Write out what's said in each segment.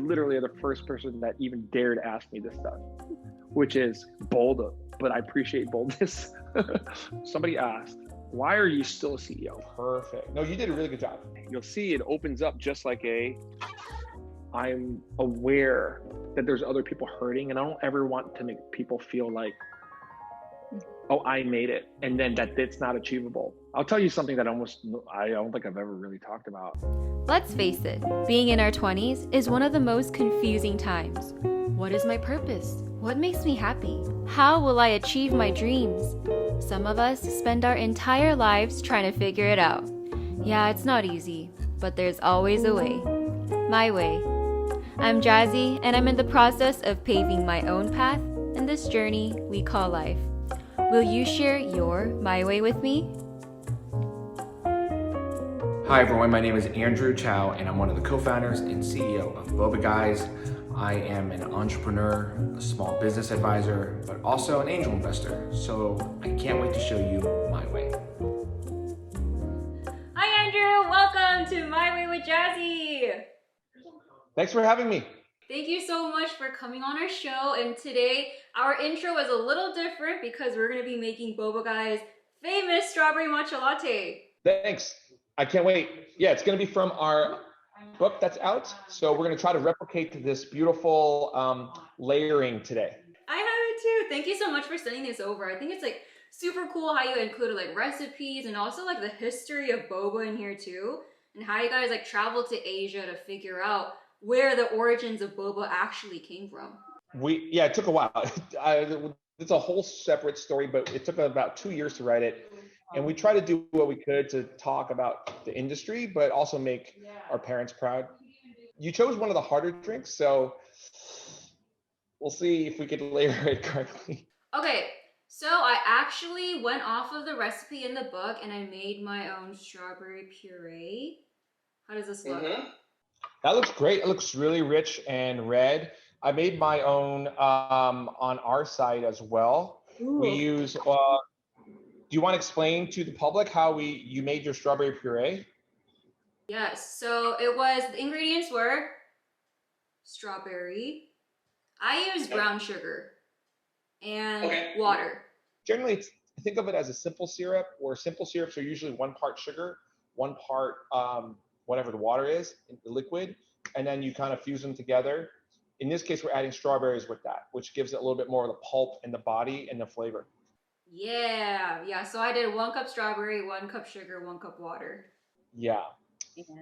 literally are the first person that even dared ask me this stuff, which is bold, but I appreciate boldness. Somebody asked, why are you still a CEO? Perfect. No, you did a really good job. You'll see it opens up just like I'm aware that there's other people hurting, and I don't ever want to make people feel like, oh, I made it, and then that it's not achievable. I'll tell you something that I don't think I've ever really talked about. Let's face it, being in our 20s is one of the most confusing times. What is my purpose? What makes me happy? How will I achieve my dreams? Some of us spend our entire lives trying to figure it out. Yeah, it's not easy, but there's always a way. My way. I'm Jazzy, and I'm in the process of paving my own path in this journey we call life. Will you share your My Way with me? Hi everyone, my name is Andrew Chau, and I'm one of the co-founders and CEO of Boba Guys. I am an entrepreneur, a small business advisor, but also an angel investor. So I can't wait to show you my way. Hi Andrew, welcome to My Way with Jazzy. Thanks for having me. Thank you so much for coming on our show. And today our intro is a little different because we're going to be making Boba Guy's famous strawberry matcha latte. Thanks. I can't wait. Yeah, it's going to be from our book that's out. So we're going to try to replicate this beautiful layering today. I have it too. Thank you so much for sending this over. I think it's like super cool how you included like recipes and also like the history of boba in here too, and how you guys like traveled to Asia to figure out where the origins of boba actually came from. It took a while. It's a whole separate story, but it took about 2 years to write it. And we try to do what we could to talk about the industry, but also make our parents proud. You chose one of the harder drinks, so we'll see if we could layer it correctly. Okay, so I actually went off of the recipe in the book and I made my own strawberry puree. How does this look? Mm-hmm. That looks great. It looks really rich and red. I made my own on our side as well. Ooh. We use, do you want to explain to the public how you made your strawberry puree? Yes, so the ingredients were strawberry. I used brown sugar and water. Generally, think of it as a simple syrup, where simple syrups are usually 1 part sugar, 1 part whatever the water is, the liquid, and then you kind of fuse them together. In this case, we're adding strawberries with that, which gives it a little bit more of the pulp and the body and the flavor. Yeah. So I did 1 cup strawberry, 1 cup sugar, 1 cup water. Yeah.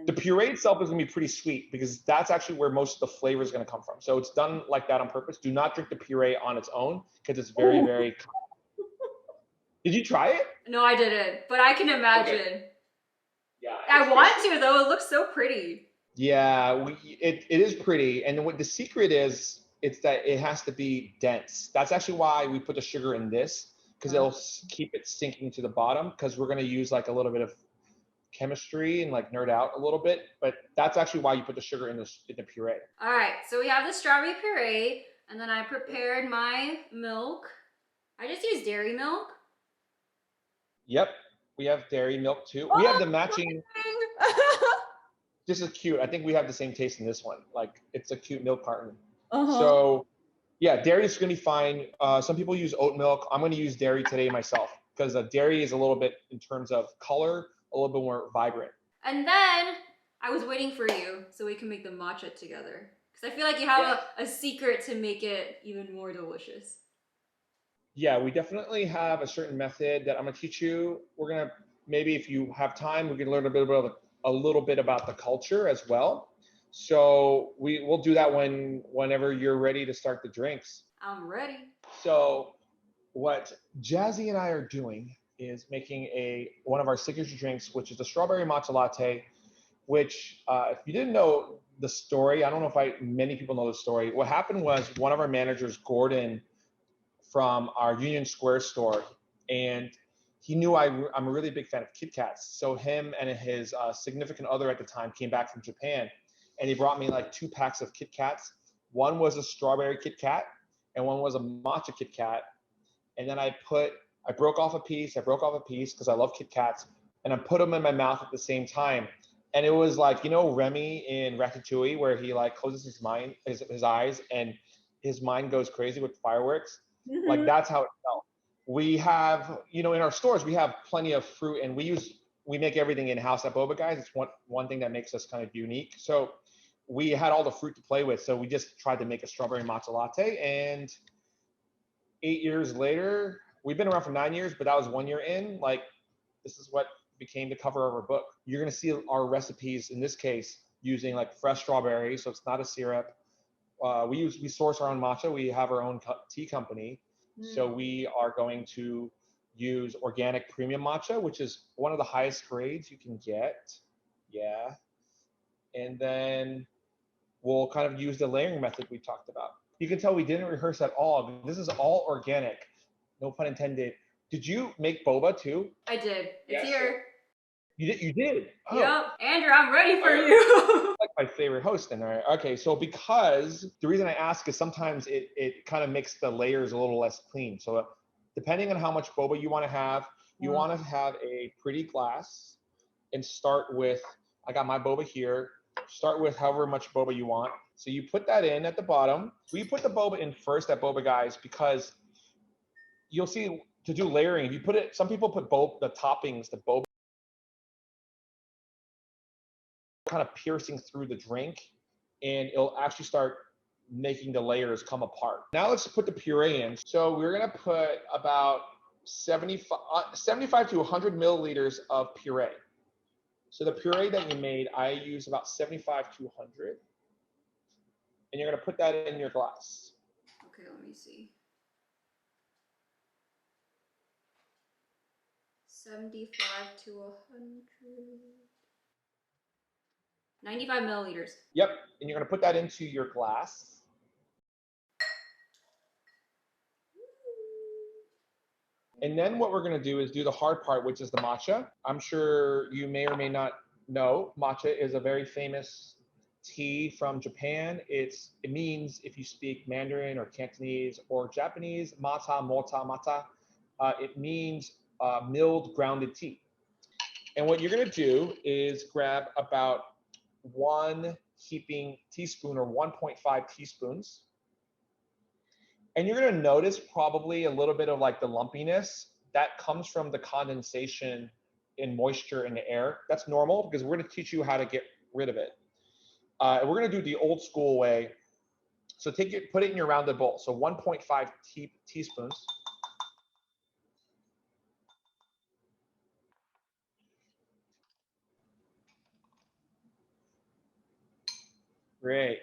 The puree itself is gonna be pretty sweet because that's actually where most of the flavor is gonna come from. So it's done like that on purpose. Do not drink the puree on its own because it's very, very. Did you try it? No, I didn't, but I can imagine. Okay. Yeah. I want to though. It looks so pretty. Yeah, it is pretty, and what the secret is, it's that it has to be dense. That's actually why we put the sugar in this, because it'll keep it sinking to the bottom, because we're going to use like a little bit of chemistry and like nerd out a little bit, but that's actually why you put the sugar in the puree. All right, so we have the strawberry puree, and then I prepared my milk. I just used dairy milk. Yep, we have dairy milk too. We have the matching. This is cute. I think we have the same taste in this one. Like, it's a cute milk carton. So yeah, dairy is gonna be fine. Some people use oat milk. I'm gonna use dairy today myself because dairy is a little bit, in terms of color, a little bit more vibrant. And then I was waiting for you so we can make the matcha together, because I feel like you have a secret to make it even more delicious. Yeah, we definitely have a certain method that I'm gonna teach you. We're gonna, maybe if you have time, we can learn a little bit about the culture as well. So we'll do that whenever you're ready to start the drinks. I'm ready. So what Jazzy and I are doing is making one of our signature drinks, which is a strawberry matcha latte, which if you didn't know the story, I don't know if many people know the story. What happened was one of our managers, Gordon, from our Union Square store, and he knew I'm a really big fan of Kit Kats. So him and his significant other at the time came back from Japan, and he brought me like 2 packs of Kit Kats. One was a strawberry Kit Kat, and one was a matcha Kit Kat. And then I broke off a piece because I love Kit Kats, and I put them in my mouth at the same time. And it was like, you know, Remy in Ratatouille, where he like closes his eyes, and his mind goes crazy with fireworks. Like that's how it felt. We have, you know, in our stores, we have plenty of fruit, and we make everything in house at Boba Guys. It's one thing that makes us kind of unique. So we had all the fruit to play with. So we just tried to make a strawberry matcha latte. And 8 years later, we've been around for 9 years, but that was 1 year in. Like, this is what became the cover of our book. You're going to see our recipes in this case using like fresh strawberries, so it's not a syrup. We source our own matcha. We have our own tea company, so we are going to use organic premium matcha, which is one of the highest grades you can get. Yeah, and then we'll kind of use the layering method we talked about. You can tell we didn't rehearse at all. This is all organic, no pun intended. Did you make boba too? I did. It's here. You did? Oh. Yep. Andrew, I'm ready for you. Like my favorite host then, right? Okay, so because the reason I ask is sometimes it kind of makes the layers a little less clean. So depending on how much boba you want to have, you want to have a pretty glass and start with, I got my boba here. Start with however much boba you want. So you put that in at the bottom. We put the boba in first at Boba Guys because you'll see to do layering, if you put it, some people put the toppings, the boba kind of piercing through the drink, and it'll actually start making the layers come apart. Now let's put the puree in. So we're gonna put about 75 to 100 milliliters of puree. So the puree that you made, I use about 75 to 100. And you're gonna put that in your glass. Okay, let me see. 75 to 100. 95 milliliters. Yep, and you're gonna put that into your glass. And then what we're gonna do is do the hard part, which is the matcha. I'm sure you may or may not know, matcha is a very famous tea from Japan. It means, if you speak Mandarin or Cantonese or Japanese, mata, it means milled grounded tea. And what you're gonna do is grab about 1 heaping teaspoon or 1.5 teaspoons. And you're gonna notice probably a little bit of like the lumpiness that comes from the condensation in moisture in the air. That's normal because we're gonna teach you how to get rid of it. We're gonna do the old school way. So put it in your rounded bowl. So 1.5 teaspoons. Great.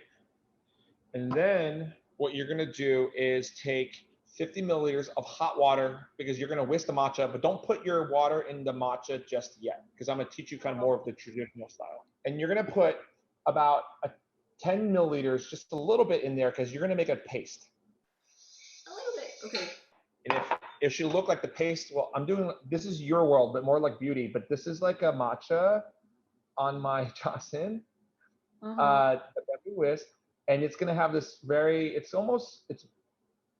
And then what you're gonna do is take 50 milliliters of hot water, because you're gonna whisk the matcha, but don't put your water in the matcha just yet, because I'm gonna teach you kind of more of the traditional style. And you're gonna put about 10 milliliters, just a little bit in there, because you're gonna make a paste. A little bit, okay. And if she look like the paste, well, this is your world, but more like beauty, but this is like a matcha on my Jocelyn. That we whisk, and it's gonna have this it's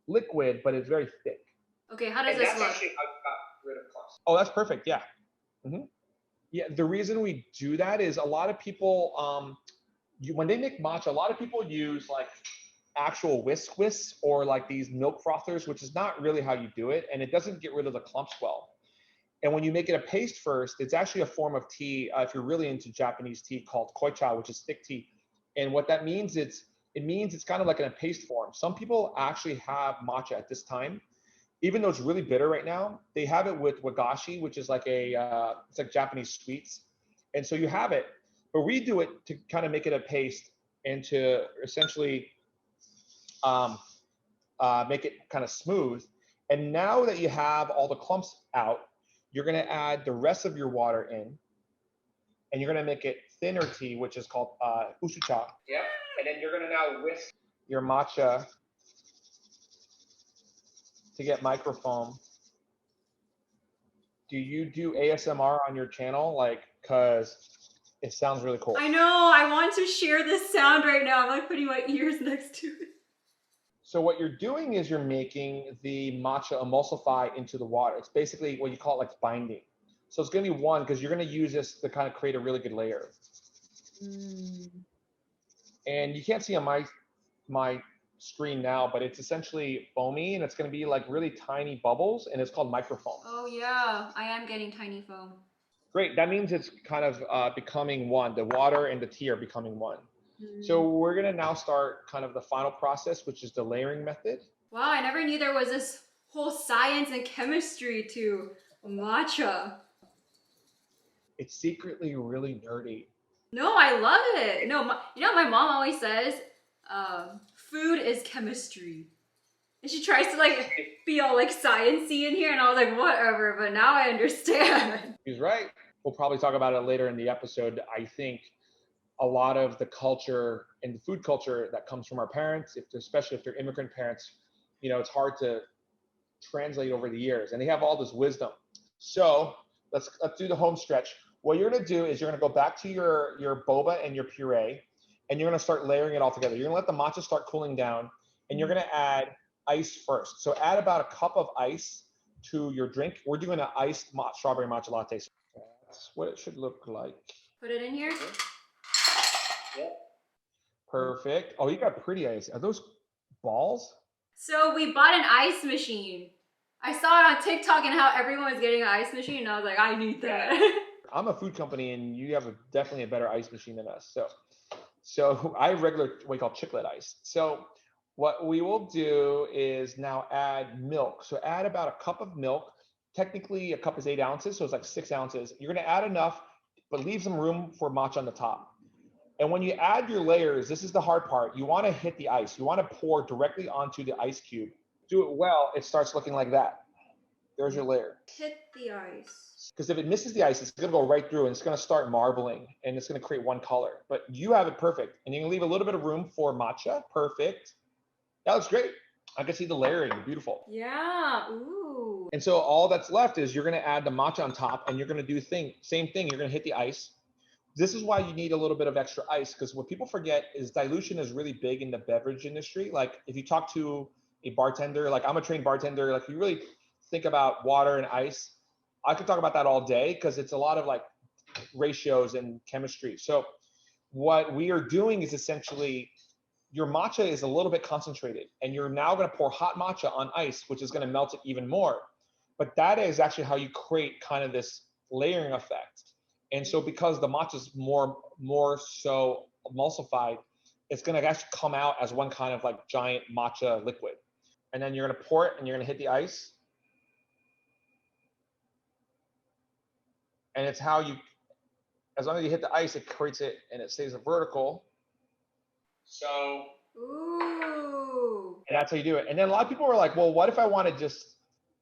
liquid, but it's very thick. Okay, how does this look? Actually, I got rid of clumps. Oh, that's perfect. Yeah. Yeah. The reason we do that is a lot of people, when they make matcha, a lot of people use like actual whisks or like these milk frothers, which is not really how you do it, and it doesn't get rid of the clumps well. And when you make it a paste first, it's actually a form of tea, if you're really into Japanese tea, called koicha, which is thick tea. And what that means, it means it's kind of like in a paste form. Some people actually have matcha at this time, even though it's really bitter right now. They have it with wagashi, which is like it's like Japanese sweets. And so you have it, but we do it to kind of make it a paste and to essentially make it kind of smooth. And now that you have all the clumps out, you're gonna add the rest of your water in, and you're gonna make it thinner tea, which is called usucha. Yep. And then you're gonna now whisk your matcha to get microfoam. Do you do ASMR on your channel? Like, cause it sounds really cool. I know, I want to share this sound right now. I'm like putting my ears next to it. So what you're doing is you're making the matcha emulsify into the water. It's basically what you call it like binding. So it's gonna be one, because you're gonna use this to kind of create a really good layer. Mm. And you can't see on my screen now, but it's essentially foamy, and it's going to be like really tiny bubbles, and it's called microfoam. Oh yeah, I am getting tiny foam. Great. That means it's kind of becoming one. The water and the tea are becoming one. So we're going to now start kind of the final process, which is the layering method. Wow, I never knew there was this whole science and chemistry to matcha. It's secretly really nerdy. No, I love it. No, you know what my mom always says? Food is chemistry. And she tries to like be all like sciencey in here, and I was like, whatever, but now I understand. He's right. We'll probably talk about it later in the episode. I think a lot of the culture and the food culture that comes from our parents, especially if they're immigrant parents, you know, it's hard to translate over the years, and they have all this wisdom. So let's do the home stretch. What you're going to do is you're going to go back to your boba and your puree, and you're going to start layering it all together. You're going to let the matcha start cooling down, and you're going to add ice first. So add about a cup of ice to your drink. We're doing an iced strawberry matcha latte. So that's what it should look like. Put it in here. Yep. Perfect. Oh, you got pretty ice. Are those balls? So we bought an ice machine. I saw it on TikTok and how everyone was getting an ice machine, and I was like, I need that. I'm a food company, and you have definitely a better ice machine than us. So I have regular what we call chiclet ice. So what we will do is now add milk. So add about a cup of milk. Technically, a cup is 8 ounces, so it's like 6 ounces. You're going to add enough, but leave some room for matcha on the top. And when you add your layers, this is the hard part. You want to hit the ice. You want to pour directly onto the ice cube. Do it well, it starts looking like that. There's your layer. Hit the ice. Because if it misses the ice, it's going to go right through, and it's going to start marbling, and it's going to create one color. But you have it perfect. And you can leave a little bit of room for matcha. Perfect. That looks great. I can see the layering. Beautiful. Yeah. Ooh. And so all that's left is you're going to add the matcha on top, and you're going to do same thing. You're going to hit the ice. This is why you need a little bit of extra ice, because what people forget is dilution is really big in the beverage industry. Like if you talk to a bartender, like I'm a trained bartender, like you really think about water and ice. I could talk about that all day because it's a lot of like ratios and chemistry. So what we are doing is essentially your matcha is a little bit concentrated, and you're now going to pour hot matcha on ice, which is going to melt it even more. But that is actually how you create kind of this layering effect. And so because the matcha is more so emulsified, it's going to actually come out as one kind of like giant matcha liquid. And then you're going to pour it, and you're going to hit the ice. And it's how as long as you hit the ice, it creates it, and it stays vertical. So, ooh. And that's how you do it. And then a lot of people are like, well, what if I want to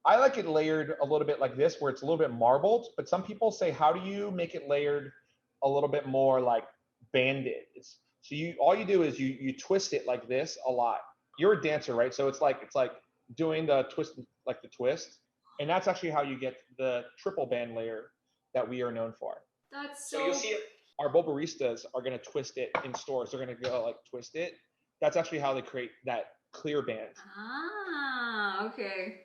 I like it layered a little bit like this, where it's a little bit marbled, but some people say, how do you make it layered a little bit more like banded? All you do is you twist it like this a lot. You're a dancer, right? So it's like doing the twist, like the twist. And that's actually how you get the triple band layer that we are known for. That's so you'll see it. Our Bobaristas are going to twist it in stores. They're going to go like twist it. That's actually how they create that clear band. Ah, okay.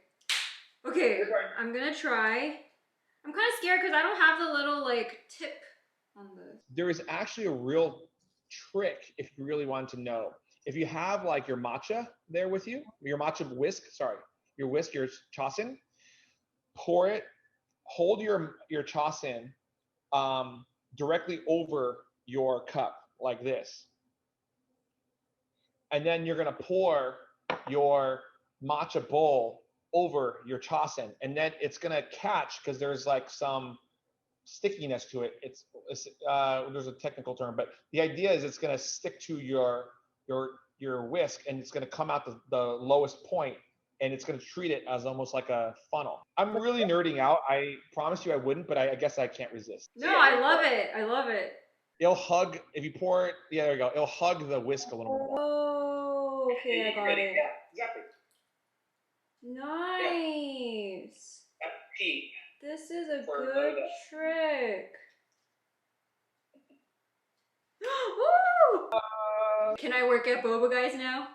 Okay, I'm gonna try. I'm kind of scared because I don't have the little like tip on this. There is actually a real trick if you really want to know. If you have like your matcha there with you, your chasen, pour it, hold your chasen directly over your cup like this. And then you're gonna pour your matcha bowl over your chasen, and then it's gonna catch because there's like some stickiness to it. There's a technical term, but the idea is it's gonna stick to your whisk, and it's gonna come out the lowest point, and it's gonna treat it as almost like a funnel. I'm really nerding out. I promised you I wouldn't, but I guess I can't resist. No, I love it. I love it. It'll hug if you pour it. Yeah, there you go. It'll hug the whisk a little more. Oh, okay, I got it. Yeah, exactly. Nice. That's key. This is a good trick. Woo! Can I work at Boba Guys now?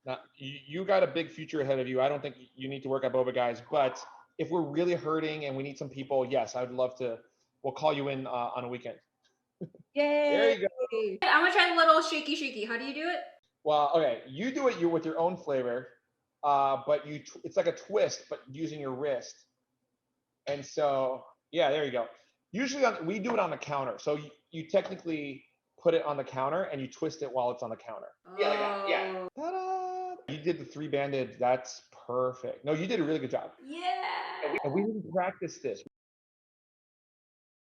Now, you got a big future ahead of you. I don't think you need to work at Boba Guys, but if we're really hurting and we need some people, yes, I would love to. We'll call you in on a weekend. Yay! There you go. I'm gonna try the little shaky shaky. How do you do it? Well, okay, you do it with your own flavor, but it's like a twist, but using your wrist. And so, yeah, there you go. Usually we do it on the counter. So you technically put it on the counter and you twist it while it's on the counter. Yeah, like that. Yeah. Ta-da! You did the three-banded. That's perfect. No, you did a really good job. Yeah. And we didn't practice this.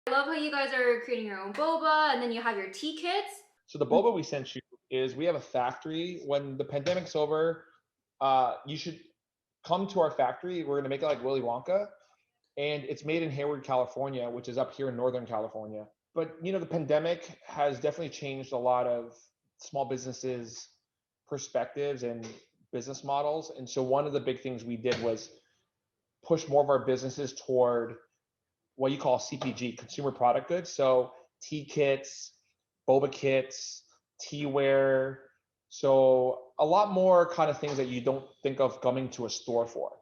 I love how you guys are creating your own boba, and then you have your tea kits. So the boba we sent you is we have a factory. When the pandemic's over, you should come to our factory. We're gonna make it like Willy Wonka, and it's made in Hayward, California, which is up here in Northern California. But you know, the pandemic has definitely changed a lot of small businesses' perspectives and business models. And so one of the big things we did was push more of our businesses toward what you call CPG, consumer product goods. So tea kits, boba kits, teaware. So a lot more kind of things that you don't think of coming to a store for.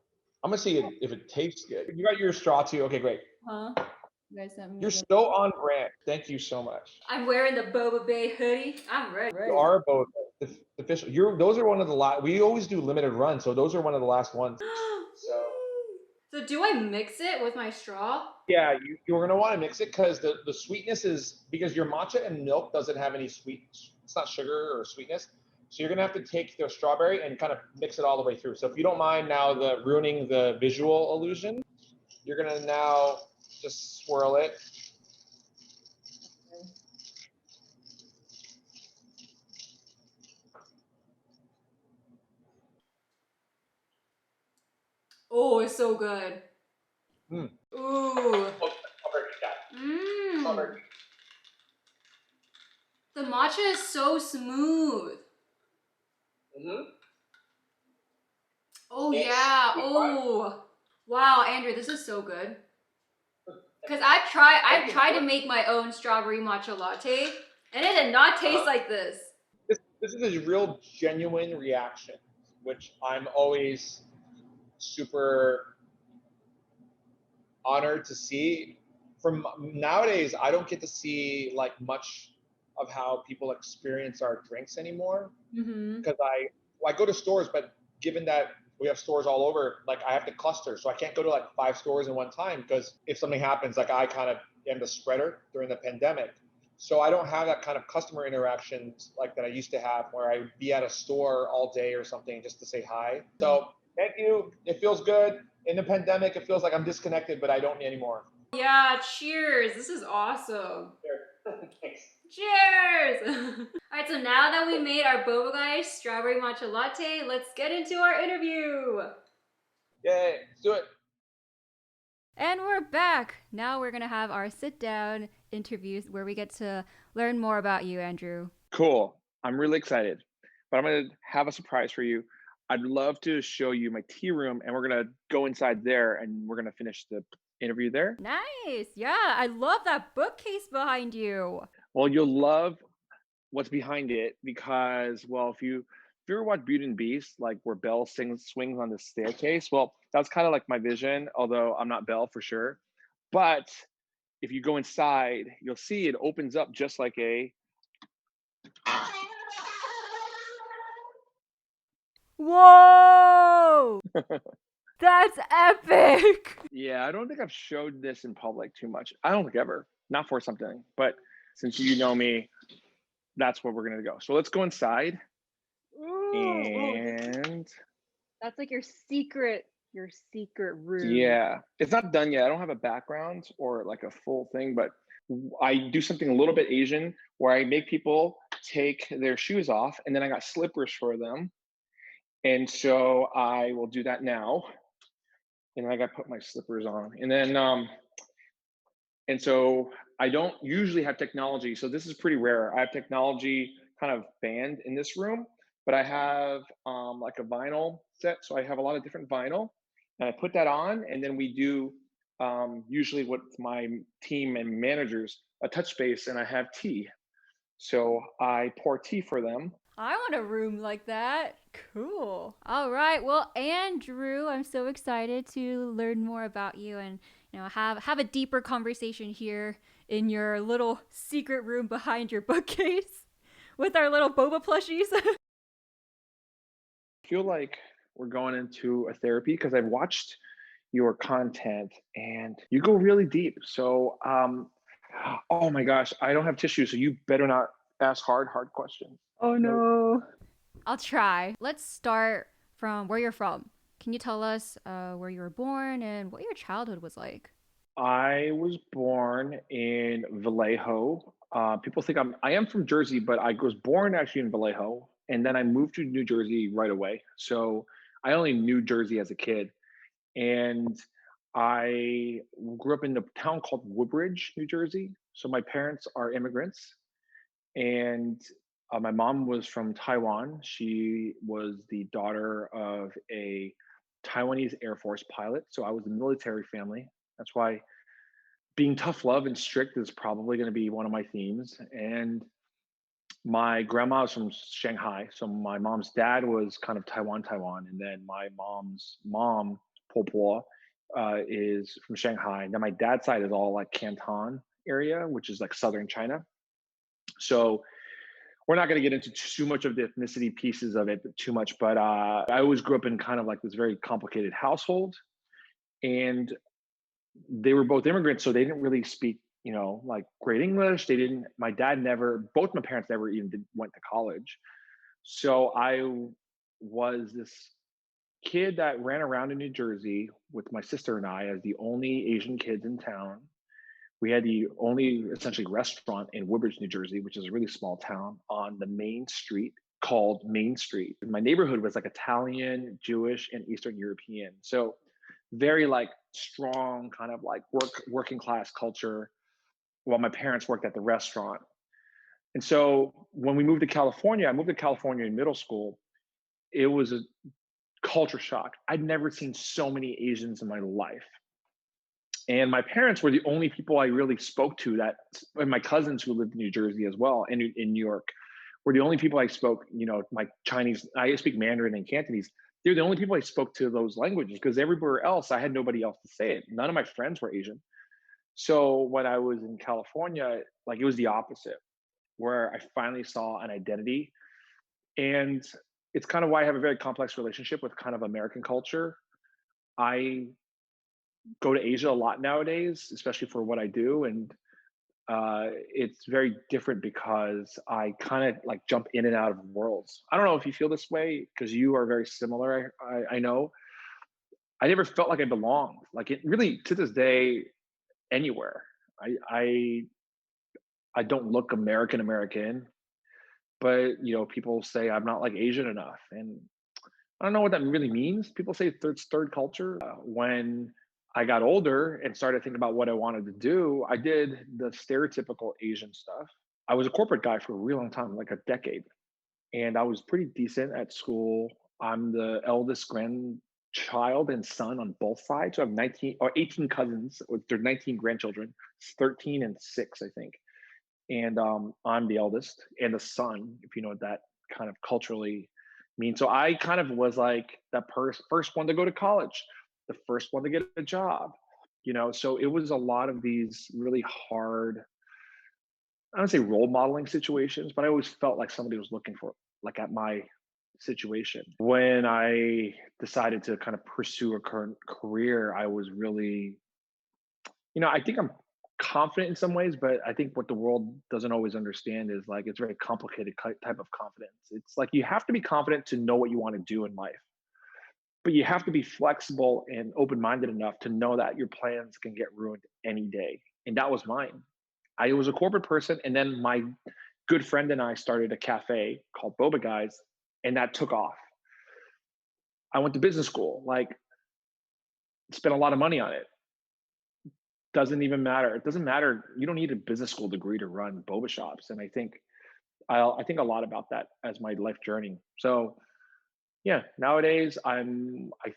I'm gonna see if it tastes good. You got your straw too. Okay, great. Huh? You guys sent me. You're so on brand. Thank you so much. I'm wearing the Boba Bay hoodie. I'm ready. You are both official. Those are one of the last. We always do limited runs, so those are one of the last ones. So do I mix it with my straw? Yeah, you're gonna want to mix it because the sweetness is because your matcha and milk doesn't have any sweet. It's not sugar or sweetness. So you're gonna have to take the strawberry and kind of mix it all the way through. So if you don't mind now ruining the visual illusion, you're gonna now just swirl it. Oh, it's so good. Mm. Ooh. Mmm. The matcha is so smooth. Mm-hmm. Oh yeah. Oh. Wow, Andrew, this is so good. Because I've tried to make my own strawberry matcha latte, and it did not taste like this. This is a real genuine reaction, which I'm always super honored to see. From nowadays, I don't get to see like much of how people experience our drinks anymore because I go to stores, but given that we have stores all over, like I have to cluster, so I can't go to like 5 stores in one time because if something happens, like I kind of am the spreader during the pandemic. So I don't have that kind of customer interactions like that I used to have where I'd be at a store all day or something just to say hi. So thank you. It feels good. In the pandemic, it feels like I'm disconnected, but I don't anymore. Yeah, cheers. This is awesome. Thanks. Cheers! Alright, so now that we made our Boba Guys strawberry matcha latte, let's get into our interview. Yay, let's do it. And we're back. Now we're gonna have our sit-down interviews where we get to learn more about you, Andrew. Cool. I'm really excited, but I'm gonna have a surprise for you. I'd love to show you my tea room, and we're gonna go inside there, and we're gonna finish the interview there. Nice. Yeah, I love that bookcase behind you. Well, you'll love what's behind it because, well, if you ever watch Beauty and the Beast, like where Belle swings on the staircase, well, that's kind of like my vision, although I'm not Belle for sure. But if you go inside, you'll see it opens up just like a... Whoa! That's epic! Yeah, I don't think I've showed this in public too much. I don't think ever. Not for something. But since you know me, that's where we're going to go. So let's go inside. Ooh. And... That's like your secret room. Yeah. It's not done yet. I don't have a background or like a full thing, but I do something a little bit Asian where I make people take their shoes off and then I got slippers for them. And so I will do that now. And I got to put my slippers on. And then, and so I don't usually have technology. So this is pretty rare. I have technology kind of banned in this room, but I have like a vinyl set. So I have a lot of different vinyl and I put that on. And then we do usually with my team and managers, a touch space, and I have tea. So I pour tea for them. I want a room like that. Cool. All right. Well, Andrew, I'm so excited to learn more about you and have a deeper conversation here in your little secret room behind your bookcase with our little boba plushies. I feel like we're going into a therapy because I've watched your content and you go really deep. So, oh my gosh, I don't have tissue, so you better not ask hard questions. Oh No. no. I'll try. Let's start from where you're from. Can you tell us where you were born and what your childhood was like? I was born in Vallejo. People think I am from Jersey, but I was born actually in Vallejo, and then I moved to New Jersey right away. So I only knew Jersey as a kid, and I grew up in a town called Woodbridge, New Jersey. So my parents are immigrants, and my mom was from Taiwan. She was the daughter of a Taiwanese Air Force pilot. So I was a military family. That's why being tough love and strict is probably going to be one of my themes. And my grandma was from Shanghai. So my mom's dad was kind of Taiwan. And then my mom's mom, Po Po, is from Shanghai. And then my dad's side is all like Canton area, which is like southern China. So we're not going to get into too much of the ethnicity pieces of it too much, but I always grew up in kind of like this very complicated household. And they were both immigrants, so they didn't really speak, like great English. My dad never, both my parents never even went to college. So I was this kid that ran around in New Jersey with my sister and I as the only Asian kids in town. We had the only essentially restaurant in Woodbridge, New Jersey, which is a really small town on the main street called Main Street. My neighborhood was like Italian, Jewish, and Eastern European. So very like strong kind of like working class culture while my parents worked at the restaurant. And so when we moved to California, I moved to California in middle school. It was a culture shock. I'd never seen so many Asians in my life. And my parents were the only people I really spoke to and my cousins who lived in New Jersey as well, and in New York, were the only people I spoke, my Chinese, I speak Mandarin and Cantonese. They're the only people I spoke to those languages because everywhere else, I had nobody else to say it. None of my friends were Asian. So when I was in California, like it was the opposite, where I finally saw an identity. And it's kind of why I have a very complex relationship with kind of American culture. I go to Asia a lot nowadays, especially for what I do. And it's very different because I kind of like jump in and out of worlds. I don't know if you feel this way because you are very similar. I know. I never felt like I belonged. Like it really to this day, anywhere. I don't look American, but people say I'm not like Asian enough, and I don't know what that really means. People say third culture. When I got older and started thinking about what I wanted to do, I did the stereotypical Asian stuff. I was a corporate guy for a really long time, like a decade, and I was pretty decent at school. I'm the eldest grandchild and son on both sides. So I have 19 or 18 cousins with their 19 grandchildren, 13 and 6, I think. And I'm the eldest and the son, if you know what that kind of culturally means. So I kind of was like that first one to go to college, the first one to get a job, so it was a lot of these really hard, I don't say role modeling situations, but I always felt like somebody was looking for like at my situation. When I decided to kind of pursue a current career, I was really, I think I'm confident in some ways, but I think what the world doesn't always understand is like it's a very complicated type of confidence. It's like you have to be confident to know what you want to do in life, but you have to be flexible and open-minded enough to know that your plans can get ruined any day. And that was mine. I was a corporate person, and then my good friend and I started a cafe called Boba Guys, and that took off. I went to business school, like spent a lot of money on it. Doesn't even matter. It doesn't matter. You don't need a business school degree to run boba shops. And I think I think a lot about that as my life journey. So yeah, nowadays I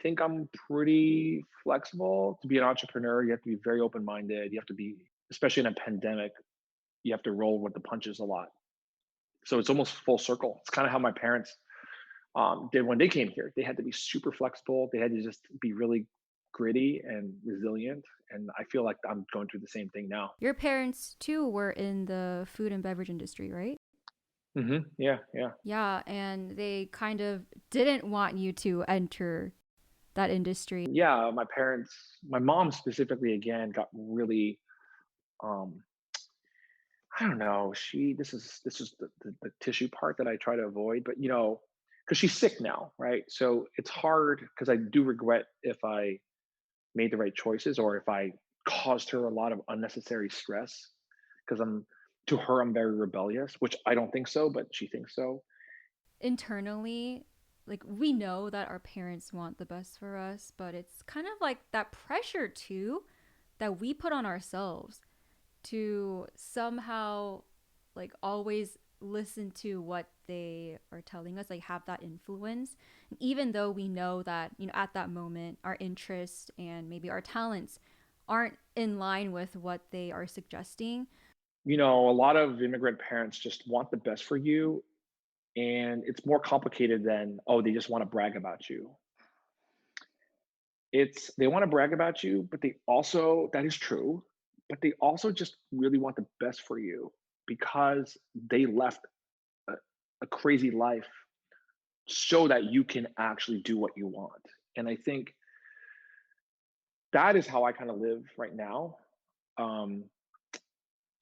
think I'm pretty flexible. To be an entrepreneur, you have to be very open-minded. You have to be, especially in a pandemic, you have to roll with the punches a lot. So it's almost full circle. It's kind of how my parents did when they came here. They had to be super flexible. They had to just be really gritty and resilient. And I feel like I'm going through the same thing now. Your parents too were in the food and beverage industry, right? Yeah, yeah. Yeah, and they kind of didn't want you to enter that industry. Yeah, my parents, my mom specifically, again, got really, um, I don't know. This is the tissue part that I try to avoid, but because she's sick now, right? So it's hard because I do regret if I made the right choices or if I caused her a lot of unnecessary stress. Because to her, I'm very rebellious, which I don't think so, but she thinks so. Internally, like we know that our parents want the best for us, but it's kind of like that pressure too that we put on ourselves to somehow like always listen to what they are telling us, like have that influence. And even though we know that, at that moment, our interests and maybe our talents aren't in line with what they are suggesting. A lot of immigrant parents just want the best for you. And it's more complicated than, oh, they just want to brag about you. They want to brag about you, but that is true, but they also just really want the best for you because they left a, a crazy life so that you can actually do what you want. And I think that is how I kind of live right now.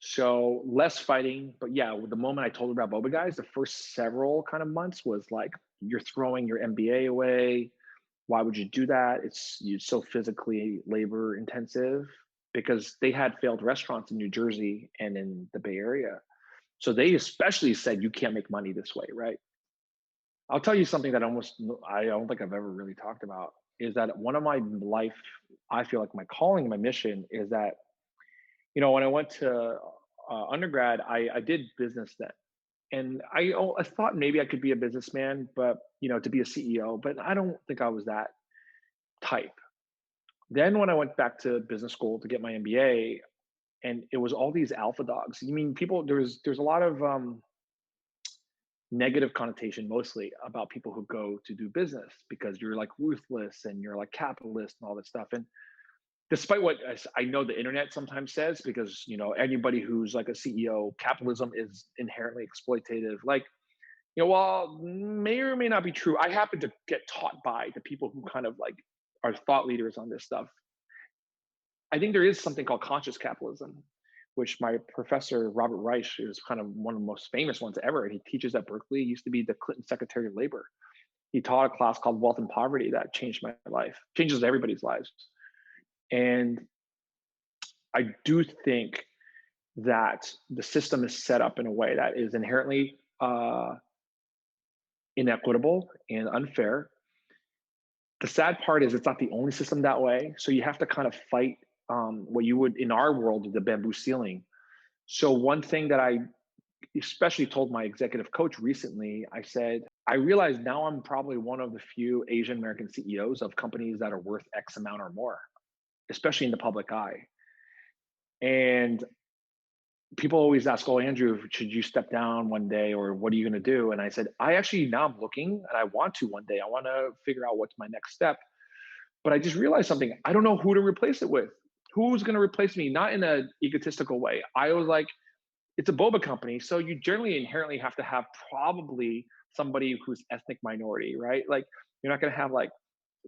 So less fighting, but yeah, the moment I told her about Boba Guys, the first several kind of months was like, you're throwing your MBA away. Why would you do that? It's so physically labor intensive because they had failed restaurants in New Jersey and in the Bay Area. So they especially said, you can't make money this way, right? I'll tell you something that I don't think I've ever really talked about is that one of my life, I feel like my calling, my mission is that, when I went to undergrad, I did business then. And I thought maybe I could be a businessman, but, to be a CEO, but I don't think I was that type. Then when I went back to business school to get my MBA, and it was all these alpha dogs. You mean there's a lot of negative connotation mostly about people who go to do business because you're like ruthless and you're like capitalist and all this stuff. And despite what I know the internet sometimes says, because anybody who's like a CEO, capitalism is inherently exploitative. Like, while may or may not be true, I happen to get taught by the people who kind of like are thought leaders on this stuff. I think there is something called conscious capitalism, which my professor Robert Reich is kind of one of the most famous ones ever. And he teaches at Berkeley. He used to be the Clinton Secretary of Labor. He taught a class called Wealth and Poverty that changed my life, changes everybody's lives. And I do think that the system is set up in a way that is inherently inequitable and unfair. The sad part is it's not the only system that way. So you have to kind of fight what you would in our world, the bamboo ceiling. So one thing that I especially told my executive coach recently, I said, I realize now I'm probably one of the few Asian American CEOs of companies that are worth X amount or more, especially in the public eye. And people always ask, oh, Andrew, should you step down one day or what are you going to do? And I said, now I'm looking and I want to one day. I want to figure out what's my next step. But I just realized something. I don't know who to replace it with. Who's going to replace me? Not in an egotistical way. I was like, it's a boba company. So you generally inherently have to have probably somebody who's ethnic minority, right? Like you're not going to have like,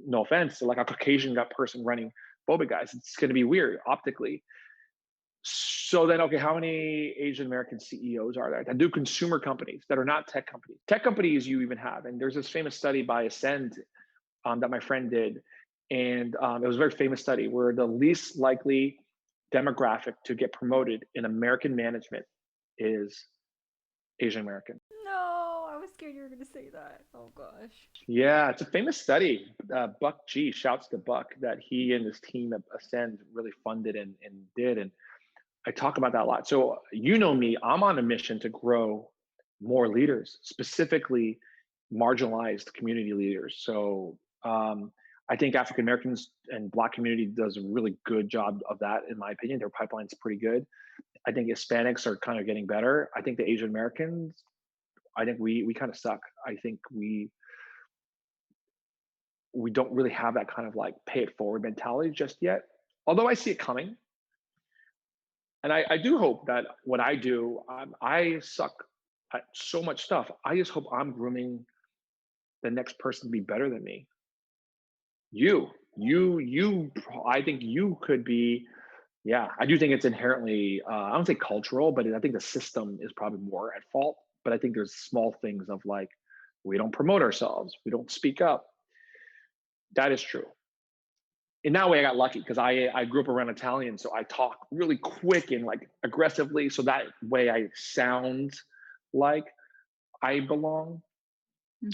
no offense, like a Caucasian person running Boba Guys. It's going to be weird optically. So then, okay, how many Asian American CEOs are there that do consumer companies that are not tech companies? Tech companies you even have. And there's this famous study by Ascend that my friend did. And it was a very famous study where the least likely demographic to get promoted in American management is Asian American. No, I was scared you were going to say that. Oh gosh. Yeah, it's a famous study. Buck G, shouts to Buck, that he and his team at Ascend really funded and did. And I talk about that a lot. So me, I'm on a mission to grow more leaders, specifically marginalized community leaders. So I think African Americans and Black community does a really good job of that, in my opinion. Their pipeline's pretty good. I think Hispanics are kind of getting better. I think the Asian Americans, I think we kind of suck. I think we don't really have that kind of like pay it forward mentality just yet. Although I see it coming. And I do hope that what I do, I suck at so much stuff. I just hope I'm grooming the next person to be better than me. I think you could be, yeah, I do think it's inherently, I don't say cultural, but I think the system is probably more at fault. But I think there's small things of like, we don't promote ourselves, we don't speak up. That is true. In that way, I got lucky because I grew up around Italian, so I talk really quick and like aggressively. So that way I sound like I belong.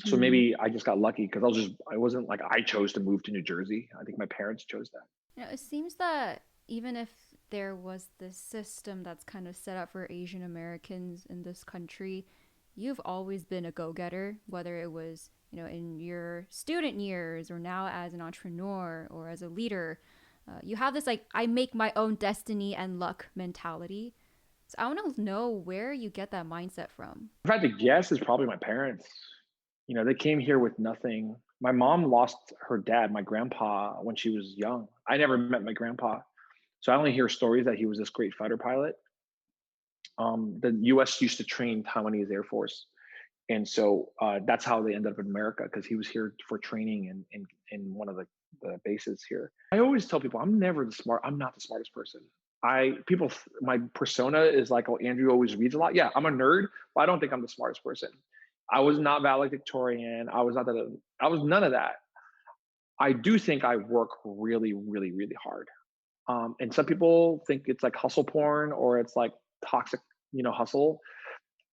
So maybe I just got lucky because I wasn't like I chose to move to New Jersey. I think my parents chose that. You know, it seems that even if there was this system that's kind of set up for Asian Americans in this country, you've always been a go-getter, whether it was, you know, in your student years or now as an entrepreneur or as a leader. You have this like, I make my own destiny and luck mentality. So I want to know where you get that mindset from. If I had to guess, it's probably my parents. You know, they came here with nothing. My mom lost her dad, my grandpa, when she was young. I never met my grandpa. So I only hear stories that he was this great fighter pilot. The US used to train Taiwanese Air Force. And so that's how they ended up in America, because he was here for training in one of the bases here. I always tell people I'm not the smartest person. My persona is like, oh, Andrew always reads a lot. Yeah, I'm a nerd, but I don't think I'm the smartest person. I was not valedictorian. I was none of that. I do think I work really, really, really hard. And some people think it's like hustle porn or it's like toxic, hustle.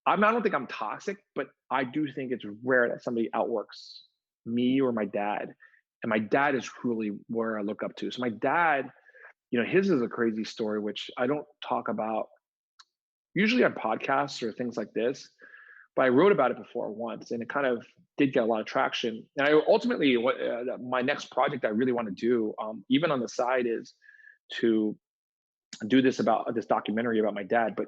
I don't think I'm toxic, but I do think it's rare that somebody outworks me or my dad. And my dad is truly where I look up to. So my dad, his is a crazy story, which I don't talk about usually on podcasts or things like this, but I wrote about it before once, and it kind of did get a lot of traction. And I ultimately, my next project I really want to do, even on the side, is to do this documentary about my dad. But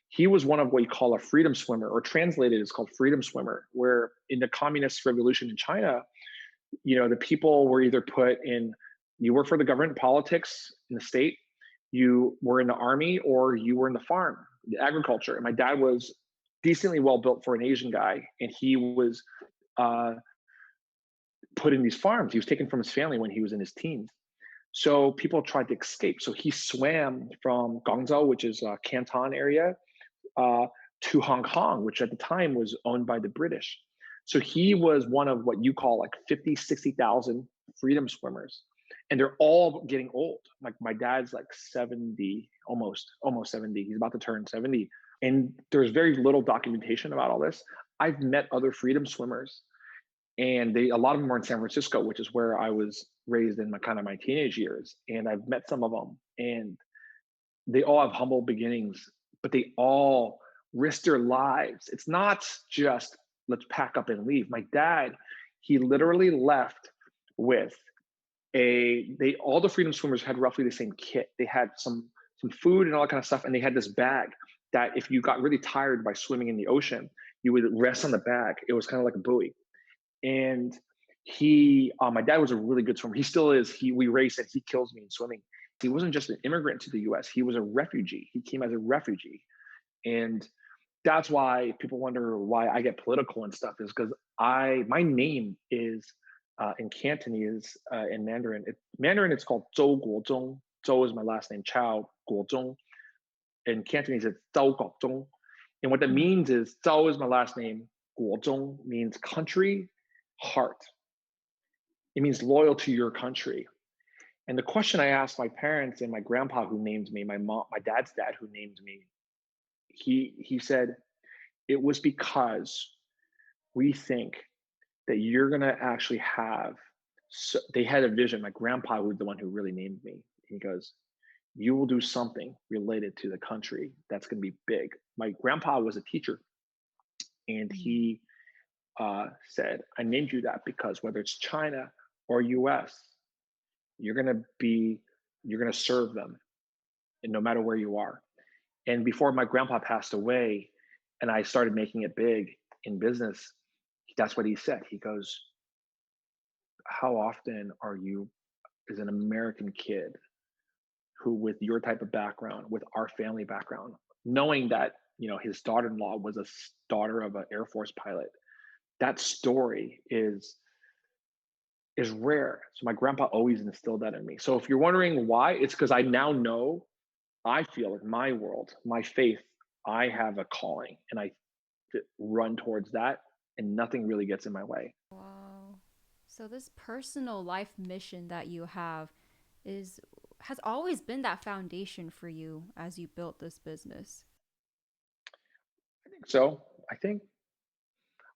he was one of what you call a freedom swimmer, or translated it's called freedom swimmer, where in the communist revolution in China, the people were either put in, you work for the government, politics in the state, you were in the army, or you were in the farm, the agriculture. And my dad was decently well built for an Asian guy, and he was put in these farms. He was taken from his family when he was in his teens. So people tried to escape. So he swam from Guangzhou, which is a Canton area, to Hong Kong, which at the time was owned by the British. So he was one of what you call like 50, 60,000 freedom swimmers. And they're all getting old. Like my dad's like 70, almost 70. He's about to turn 70. And there's very little documentation about all this. I've met other freedom swimmers, and a lot of them are in San Francisco, which is where I was raised in my teenage years. And I've met some of them, and they all have humble beginnings, but they all risk their lives. It's not just let's pack up and leave. My dad, he literally left with all the freedom swimmers had roughly the same kit. They had some food and all that kind of stuff, and they had this bag that if you got really tired by swimming in the ocean, you would rest on the bag. It was kind of like a buoy. And my dad was a really good swimmer. He still is. We race and he kills me in swimming. He wasn't just an immigrant to the US. He was a refugee. He came as a refugee. And that's why people wonder why I get political and stuff, is because my name is in Cantonese, in Mandarin. Mandarin, it's called Zhou Guozhong. Zhou is my last name, Chao Guozhong. In Cantonese, it's Zhao Guozhong. And what that means is, Zhao is my last name, Guozhong means country, heart. It means loyal to your country. And the question I asked my parents and my grandpa who named me, my dad's dad who named me, he said, it was because we think that you're going to actually they had a vision. My grandpa was the one who really named me. He goes, you will do something related to the country that's going to be big. My grandpa was a teacher, and he said, I named you that because whether it's China or US, you're going to serve them, and no matter where you are. And before my grandpa passed away and I started making it big in business, that's what he said. He goes, how often are you, as an American kid, who with your type of background, with our family background, knowing that, his daughter-in-law was a daughter of an Air Force pilot, that story is rare. So my grandpa always instilled that in me. So if you're wondering why, it's because I now know, I feel like my world, my faith, I have a calling, and I run towards that, and nothing really gets in my way. Wow. So this personal life mission that you have has always been that foundation for you as you built this business. I think so.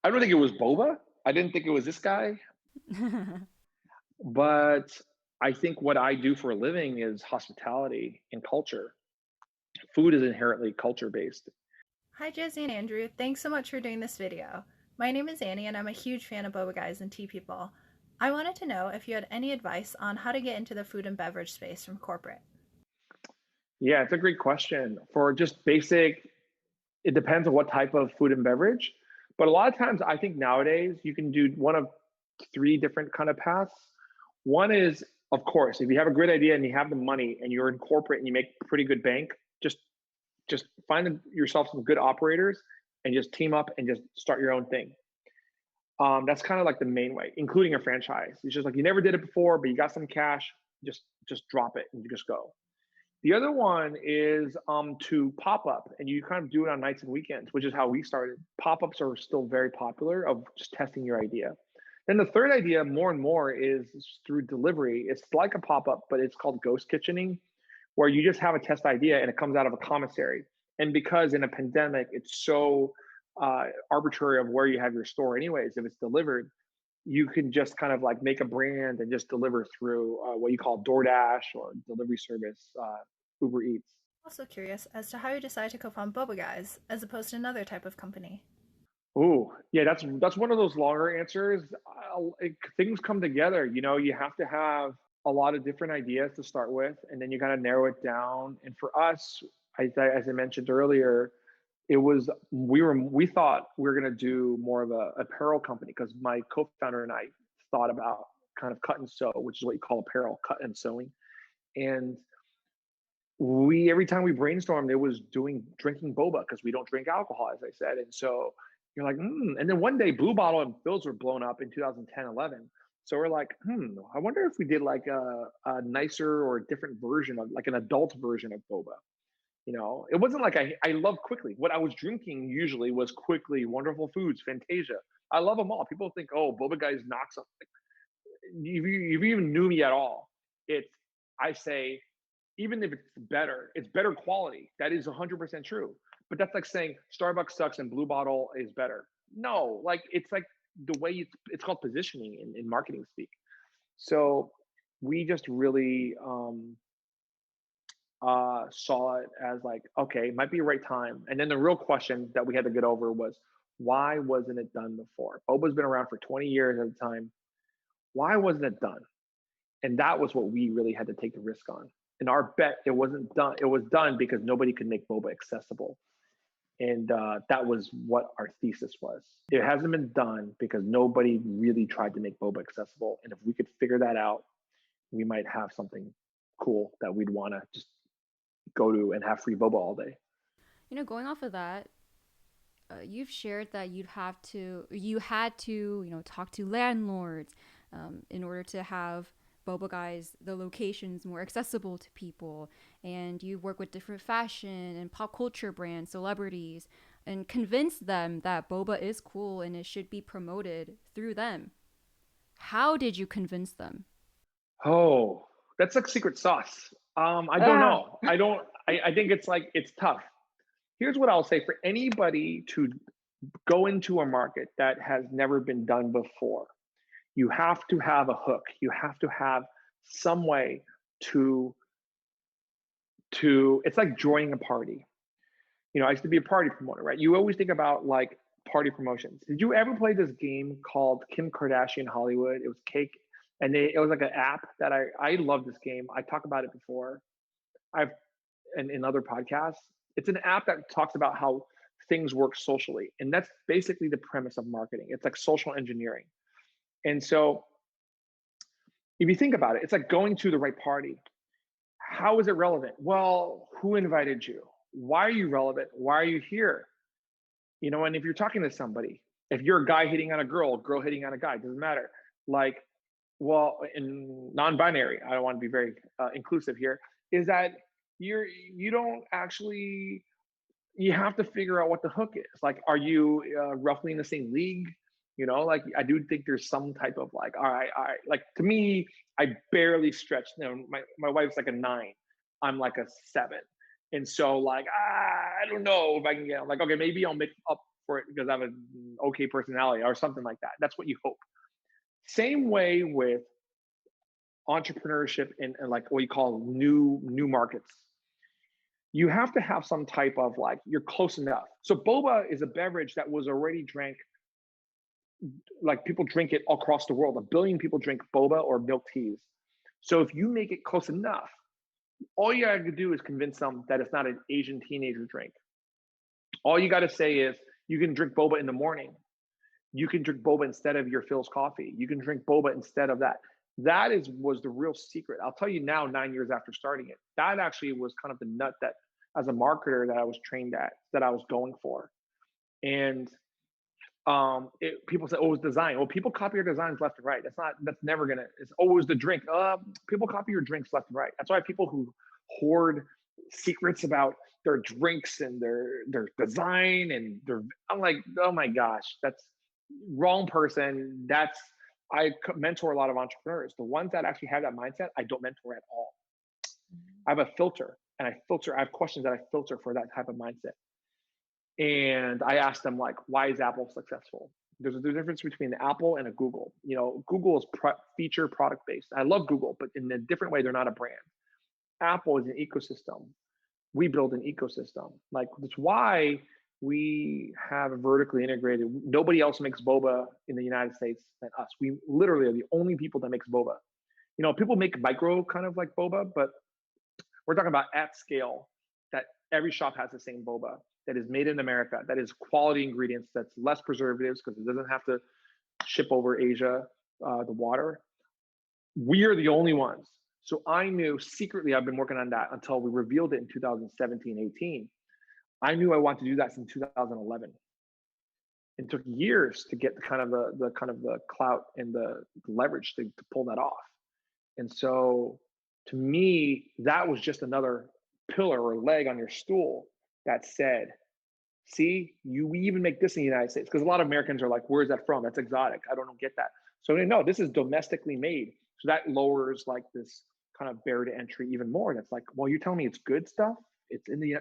I don't think it was Boba. I didn't think it was this guy, but I think what I do for a living is hospitality and culture. Food is inherently culture based. Hi Jesse and Andrew, thanks so much for doing this video. My name is Annie and I'm a huge fan of Boba Guys and Tea People. I wanted to know if you had any advice on how to get into the food and beverage space from corporate. Yeah, it's a great question. For just basic, it depends on what type of food and beverage. But a lot of times, I think nowadays you can do one of three different kind of paths. One is, of course, if you have a great idea and you have the money and you're in corporate and you make pretty good bank, just find yourself some good operators and just team up and just start your own thing. That's kind of like the main way, including a franchise. It's just like you never did it before, but you got some cash, just drop it and just go. The other one is to pop up, and you kind of do it on nights and weekends, which is how we started. Pop-ups are still very popular, of just testing your idea. Then the third idea, more and more, is through delivery. It's like a pop-up, but it's called ghost kitchening, where you just have a test idea and it comes out of a commissary. And because in a pandemic, it's so arbitrary of where you have your store anyways, if it's delivered, you can just kind of like make a brand and just deliver through what you call DoorDash or delivery service, Uber Eats. Also curious as to how you decide to co-found Boba Guys as opposed to another type of company. Oh, yeah, that's one of those longer answers. Things come together. You have to have a lot of different ideas to start with, and then you kind of narrow it down. And for us, as I mentioned earlier, we thought we were going to do more of a apparel company, because my co-founder and I thought about kind of cut and sew, which is what you call apparel, cut and sewing. And every time we brainstormed, it was drinking boba, because we don't drink alcohol, as I said. And so you're like, And then one day Blue Bottle and Phil's were blown up in 2010, 11. So we're like, I wonder if we did like a nicer or a different version of, like, an adult version of boba. It wasn't like I love Quickly. What I was drinking usually was Quickly, Wonderful Foods, Fantasia. I love them all. People think, oh, Boba Guys knocks up. If you even knew me at all, I say, even if it's better quality. That is 100% true. But that's like saying Starbucks sucks and Blue Bottle is better. No, like, it's like the way it's called positioning in marketing speak. So we just really saw it as like, okay, it might be a right time. And then the real question that we had to get over was, why wasn't it done before? Boba's been around for 20 years at the time. Why wasn't it done? And that was what we really had to take the risk on. And our bet, it wasn't done. It was done because nobody could make boba accessible. And that was what our thesis was. It hasn't been done because nobody really tried to make boba accessible. And if we could figure that out, we might have something cool that we'd want to just go to and have free boba all day. Going off of that, you've shared that you had to, talk to landlords in order to have Boba Guys, the locations, more accessible to people. And you work with different fashion and pop culture brands, celebrities, and convince them that boba is cool and it should be promoted through them. How did you convince them? Oh, that's like secret sauce. I don't know. I think it's tough. Here's what I'll say for anybody to go into a market that has never been done before. You have to have a hook. You have to have some way to it's like joining a party. I used to be a party promoter, right? You always think about like party promotions. Did you ever play this game called Kim Kardashian Hollywood? It was Cake. And it was like an app that I love this game. I talk about it before. In other podcasts. It's an app that talks about how things work socially. And that's basically the premise of marketing. It's like social engineering. And so if you think about it, it's like going to the right party. How is it relevant? Well, who invited you? Why are you relevant? Why are you here? And if you're talking to somebody, if you're a guy hitting on a girl hitting on a guy, doesn't matter. Like, well, in non-binary, I don't want to be very inclusive here, is that you don't actually, you have to figure out what the hook is. Like, are you roughly in the same league? Like, I do think there's some type of like, all right, like, to me, I barely stretch. My wife's like a 9, I'm like a 7, and so like, I don't know if I can get. I'm like, okay, maybe I'll make up for it because I have an okay personality or something like that. That's what you hope. Same way with entrepreneurship and like what you call new markets. You have to have some type of like, you're close enough. So boba is a beverage that was already drank. Like, people drink it across the world. 1 billion people drink boba or milk teas. So if you make it close enough, all you have to do is convince them that it's not an Asian teenager drink. All you got to say is, you can drink boba in the morning. You can drink boba instead of your Phil's coffee. You can drink boba instead of that. That was the real secret. I'll tell you now, 9 years after starting it, that actually was kind of the nut that, as a marketer, that I was trained at, that I was going for. And people say, oh, it's design. Well, people copy your designs left and right. That's never gonna, it's always the drink. People copy your drinks left and right. That's why people who hoard secrets about their drinks and their design and I'm like, oh my gosh, that's wrong person. I mentor a lot of entrepreneurs. The ones that actually have that mindset, I don't mentor at all. I have a filter, and I have questions that I filter for that type of mindset. And I asked them, like, why is Apple successful? There's a difference between Apple and a Google. Google is feature product based. I love Google, but in a different way, they're not a brand. Apple is an ecosystem. We build an ecosystem. Like, that's why we have a vertically integrated. Nobody else makes boba in the United States than us. We literally are the only people that makes boba. People make micro kind of like boba, but we're talking about at scale, that every shop has the same boba, that is made in America, that is quality ingredients, that's less preservatives because it doesn't have to ship over Asia, the water. We are the only ones. So I knew secretly, I've been working on that until we revealed it in 2017, 18. I knew I wanted to do that since 2011. It took years to get the kind of the clout and the leverage to pull that off. And so to me, that was just another pillar or leg on your stool that said, see, we even make this in the United States. Because a lot of Americans are like, where's that from? That's exotic. I don't get that. So no, this is domestically made. So that lowers like this kind of barrier to entry even more. And it's like, well, you're telling me it's good stuff? It's in the,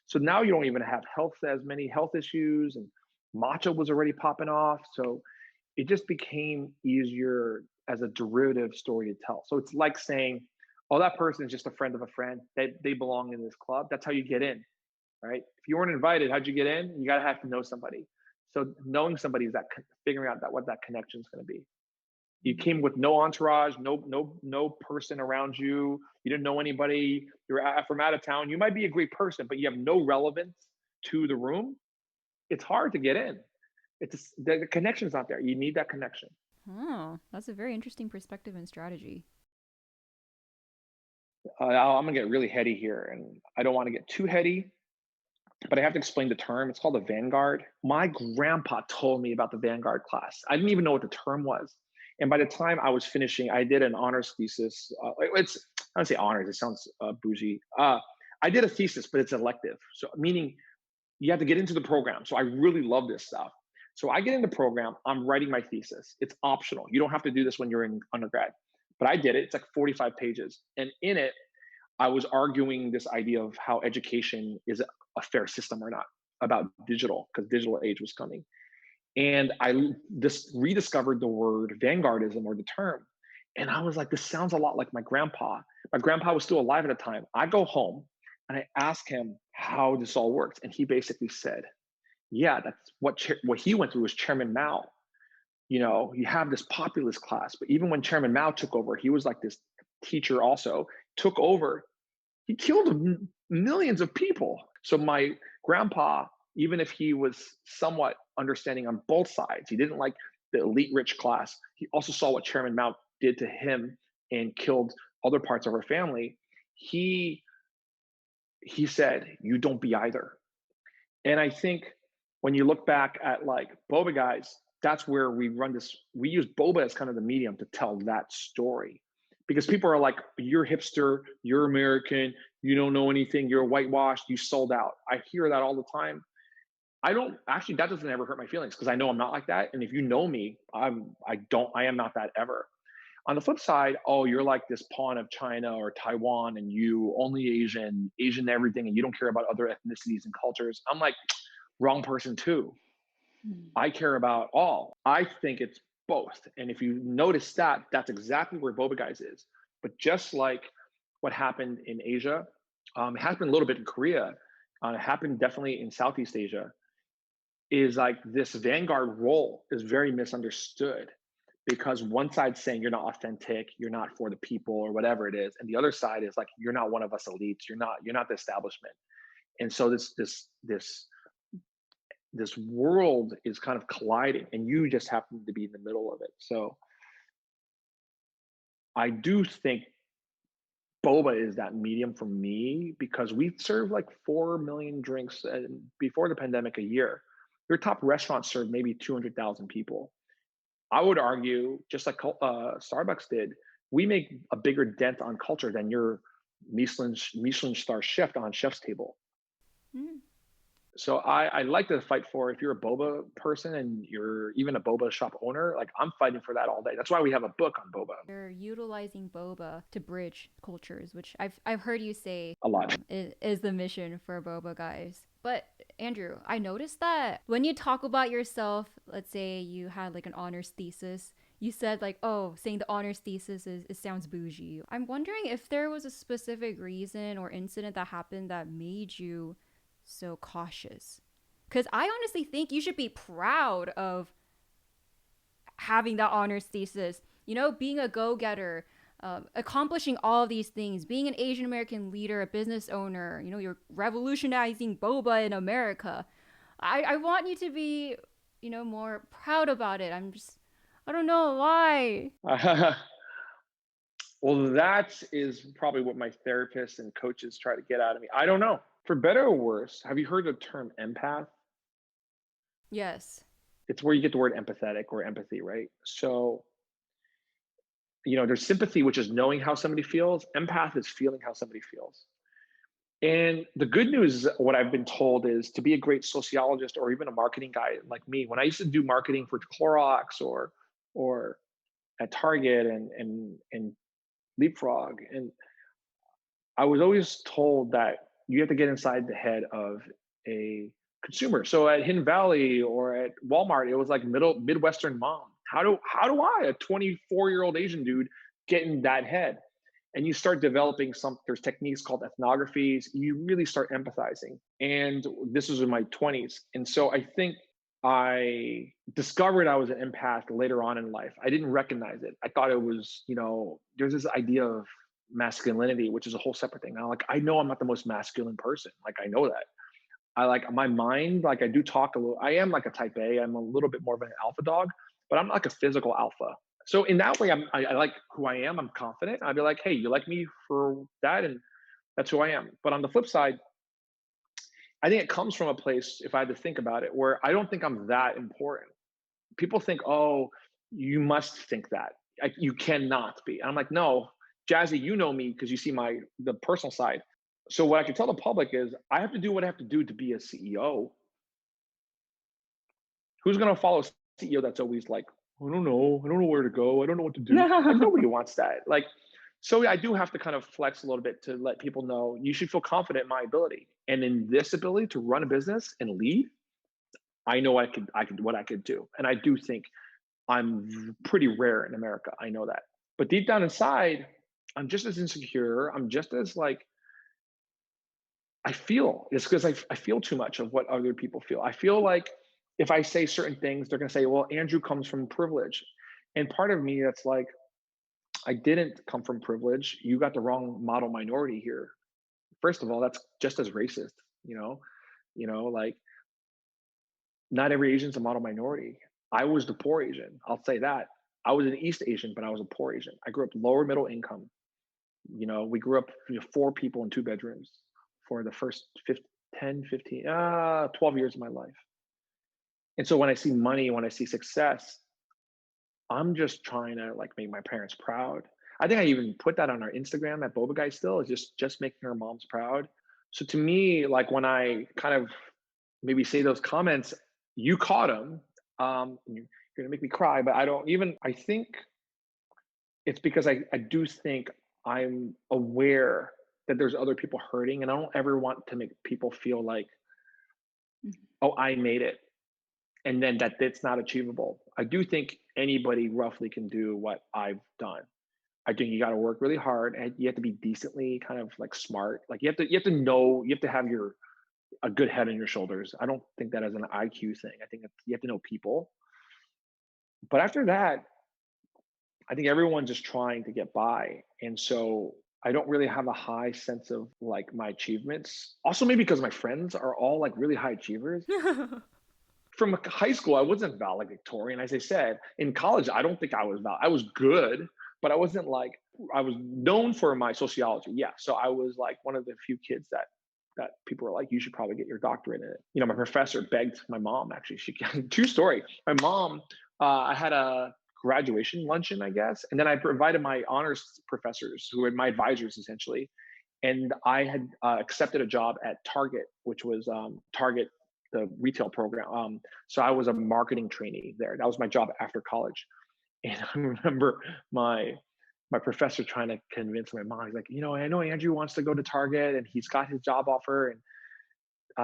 so now you don't even have as many health issues, and matcha was already popping off. So it just became easier as a derivative story to tell. So it's like saying, oh, that person is just a friend of a friend. They belong in this club. That's how you get in, right? If you weren't invited, how'd you get in? You gotta have to know somebody. So knowing somebody is that figuring out what that connection is going to be. You came with no entourage, no person around you. You didn't know anybody. You're from out of town. You might be a great person, but you have no relevance to the room. It's hard to get in. The connection's not there. You need that connection. Oh, that's a very interesting perspective and strategy. I'm gonna get really heady here, and I don't want to get too heady, but I have to explain the term. It's called the Vanguard. My grandpa told me about the Vanguard class. I didn't even know what the term was. And by the time I was finishing, I did an honors thesis. I don't say honors, it sounds bougie. I did a thesis, but it's elective. So meaning you have to get into the program. So I really love this stuff. So I get in the program, I'm writing my thesis. It's optional. You don't have to do this when you're in undergrad, but I did it. It's like 45 pages. And in it, I was arguing this idea of how education is a fair system or not, about digital, because digital age was coming. And I just rediscovered the word Vanguardism, or the term. And I was like, this sounds a lot like my grandpa. My grandpa was still alive at the time. I go home and I ask him how this all works. And he basically said, yeah, that's what he went through was Chairman Mao. You have this populist class, but even when Chairman Mao took over, he was like this teacher also, took over. He killed millions of people. So my grandpa, even if he was somewhat understanding on both sides, he didn't like the elite rich class. He also saw what Chairman Mao did to him and killed other parts of her family, he said, "You don't be either." And I think when you look back at like Boba Guys, that's where we run this. We use Boba as kind of the medium to tell that story, because people are like, "You're hipster, you're American, you don't know anything, you're whitewashed, you sold out." I hear that all the time. I don't actually. That doesn't ever hurt my feelings because I know I'm not like that. And if you know me, I am not that ever. On the flip side, oh, you're like this pawn of China or Taiwan, and you only Asian everything, and you don't care about other ethnicities and cultures. I'm like, wrong person too. I care about all. I think it's both. And if you notice that, that's exactly where Boba Guys is. But just like what happened in Asia, it happened a little bit in Korea, it happened definitely in Southeast Asia, is like this vanguard role is very misunderstood, because one side's saying you're not authentic, you're not for the people or whatever it is, and the other side is like you're not one of us elites, you're not the establishment. And so this world is kind of colliding, and you just happen to be in the middle of it. So I do think Boba is that medium for me, because we serve like 4 million drinks before the pandemic a year. Your top restaurants serve maybe 200,000 people. I would argue, just like Starbucks did, we make a bigger dent on culture than your Michelin star chef on chef's table. Mm. So I like to fight for, if you're a Boba person and you're even a Boba shop owner, like I'm fighting for that all day. That's why we have a book on Boba. You're utilizing Boba to bridge cultures, which I've heard you say A lot. Is the mission for Boba Guys. But Andrew, I noticed that when you talk about yourself, let's say you had like an honors thesis, you said like, oh, saying the honors thesis it sounds bougie. I'm wondering if there was a specific reason or incident that happened that made you so cautious. Because I honestly think you should be proud of having that honors thesis, you know, being a go-getter, accomplishing all of these things, being an Asian American leader, a business owner, you know, you're revolutionizing boba in America. I want you to be, you know, more proud about it. I don't know why. Well, that is probably what my therapists and coaches try to get out of me. I don't know. For better or worse, have you heard the term empath? Yes. It's where you get the word empathetic or empathy, right? So, you know, there's sympathy, which is knowing how somebody feels. Empath is feeling how somebody feels. And the good news, what I've been told, is to be a great sociologist or even a marketing guy like me. When I used to do marketing for Clorox or at Target and Leapfrog, and I was always told that you have to get inside the head of a consumer. So at Hidden Valley or at Walmart, it was like Midwestern mom. How do I, a 24-year-old Asian dude, get in that head? And you start developing there's techniques called ethnographies. You really start empathizing. And this was in my 20s. And so I think I discovered I was an empath later on in life. I didn't recognize it. I thought it was, you know, there's this idea of masculinity, which is a whole separate thing. I know I'm not the most masculine person. Like, I know that. I like my mind, like I do talk a little, I am like a type A. I'm a little bit more of an alpha dog, but I'm not like a physical alpha. So in that way, I like who I am. I'm confident. I'd be like, hey, you like me for that? And that's who I am. But on the flip side, I think it comes from a place, if I had to think about it, where I don't think I'm that important. People think, oh, you must think that. You cannot be. And I'm like, no, Jazzy, you know me because you see the personal side. So what I can tell the public is I have to do what I have to do to be a CEO. Who's going to follow a CEO that's always like, I don't know where to go. I don't know what to do. Like, nobody wants that. Like, so I do have to kind of flex a little bit to let people know you should feel confident in my ability. And in this ability to run a business and lead, I know what I could do. And I do think I'm pretty rare in America. I know that. But deep down inside, I'm just as insecure. I'm just as like, I feel it's because I feel too much of what other people feel. I feel like if I say certain things, they're going to say, well, Andrew comes from privilege. And part of me that's like, I didn't come from privilege. You got the wrong model minority here. First of all, that's just as racist, like not every Asian's a model minority. I was the poor Asian. I'll say that. I was an East Asian, but I was a poor Asian. I grew up lower middle income. We grew up 4 people in 2 bedrooms for the first 10, 15, 12 years of my life. And so when I see money, when I see success, I'm just trying to like make my parents proud. I think I even put that on our Instagram at Boba Guy still, is just making our moms proud. So to me, like when I kind of maybe say those comments, you caught them. You're gonna make me cry, but I think it's because I do think I'm aware that there's other people hurting, and I don't ever want to make people feel like, oh, I made it, and then that it's not achievable. I do think anybody roughly can do what I've done. I think you got to work really hard, and you have to be decently kind of like smart. Like you have to know, you have to have a good head on your shoulders. I don't think that as an IQ thing. I think you have to know people. But after that, I think everyone's just trying to get by. And so I don't really have a high sense of like my achievements. Also, maybe because my friends are all like really high achievers. From high school, I wasn't valedictorian. As I said, in college, I don't think I was I was good, but I wasn't like, I was known for my sociology. Yeah. So I was like one of the few kids that people were like, you should probably get your doctorate in it. My professor begged my mom, actually, true story. My mom, I had a graduation luncheon, I guess. And then I provided my honors professors who were my advisors essentially. And I had accepted a job at Target, which was Target, the retail program. So I was a marketing trainee there. That was my job after college. And I remember my professor trying to convince my mom. He's like, I know Andrew wants to go to Target and he's got his job offer and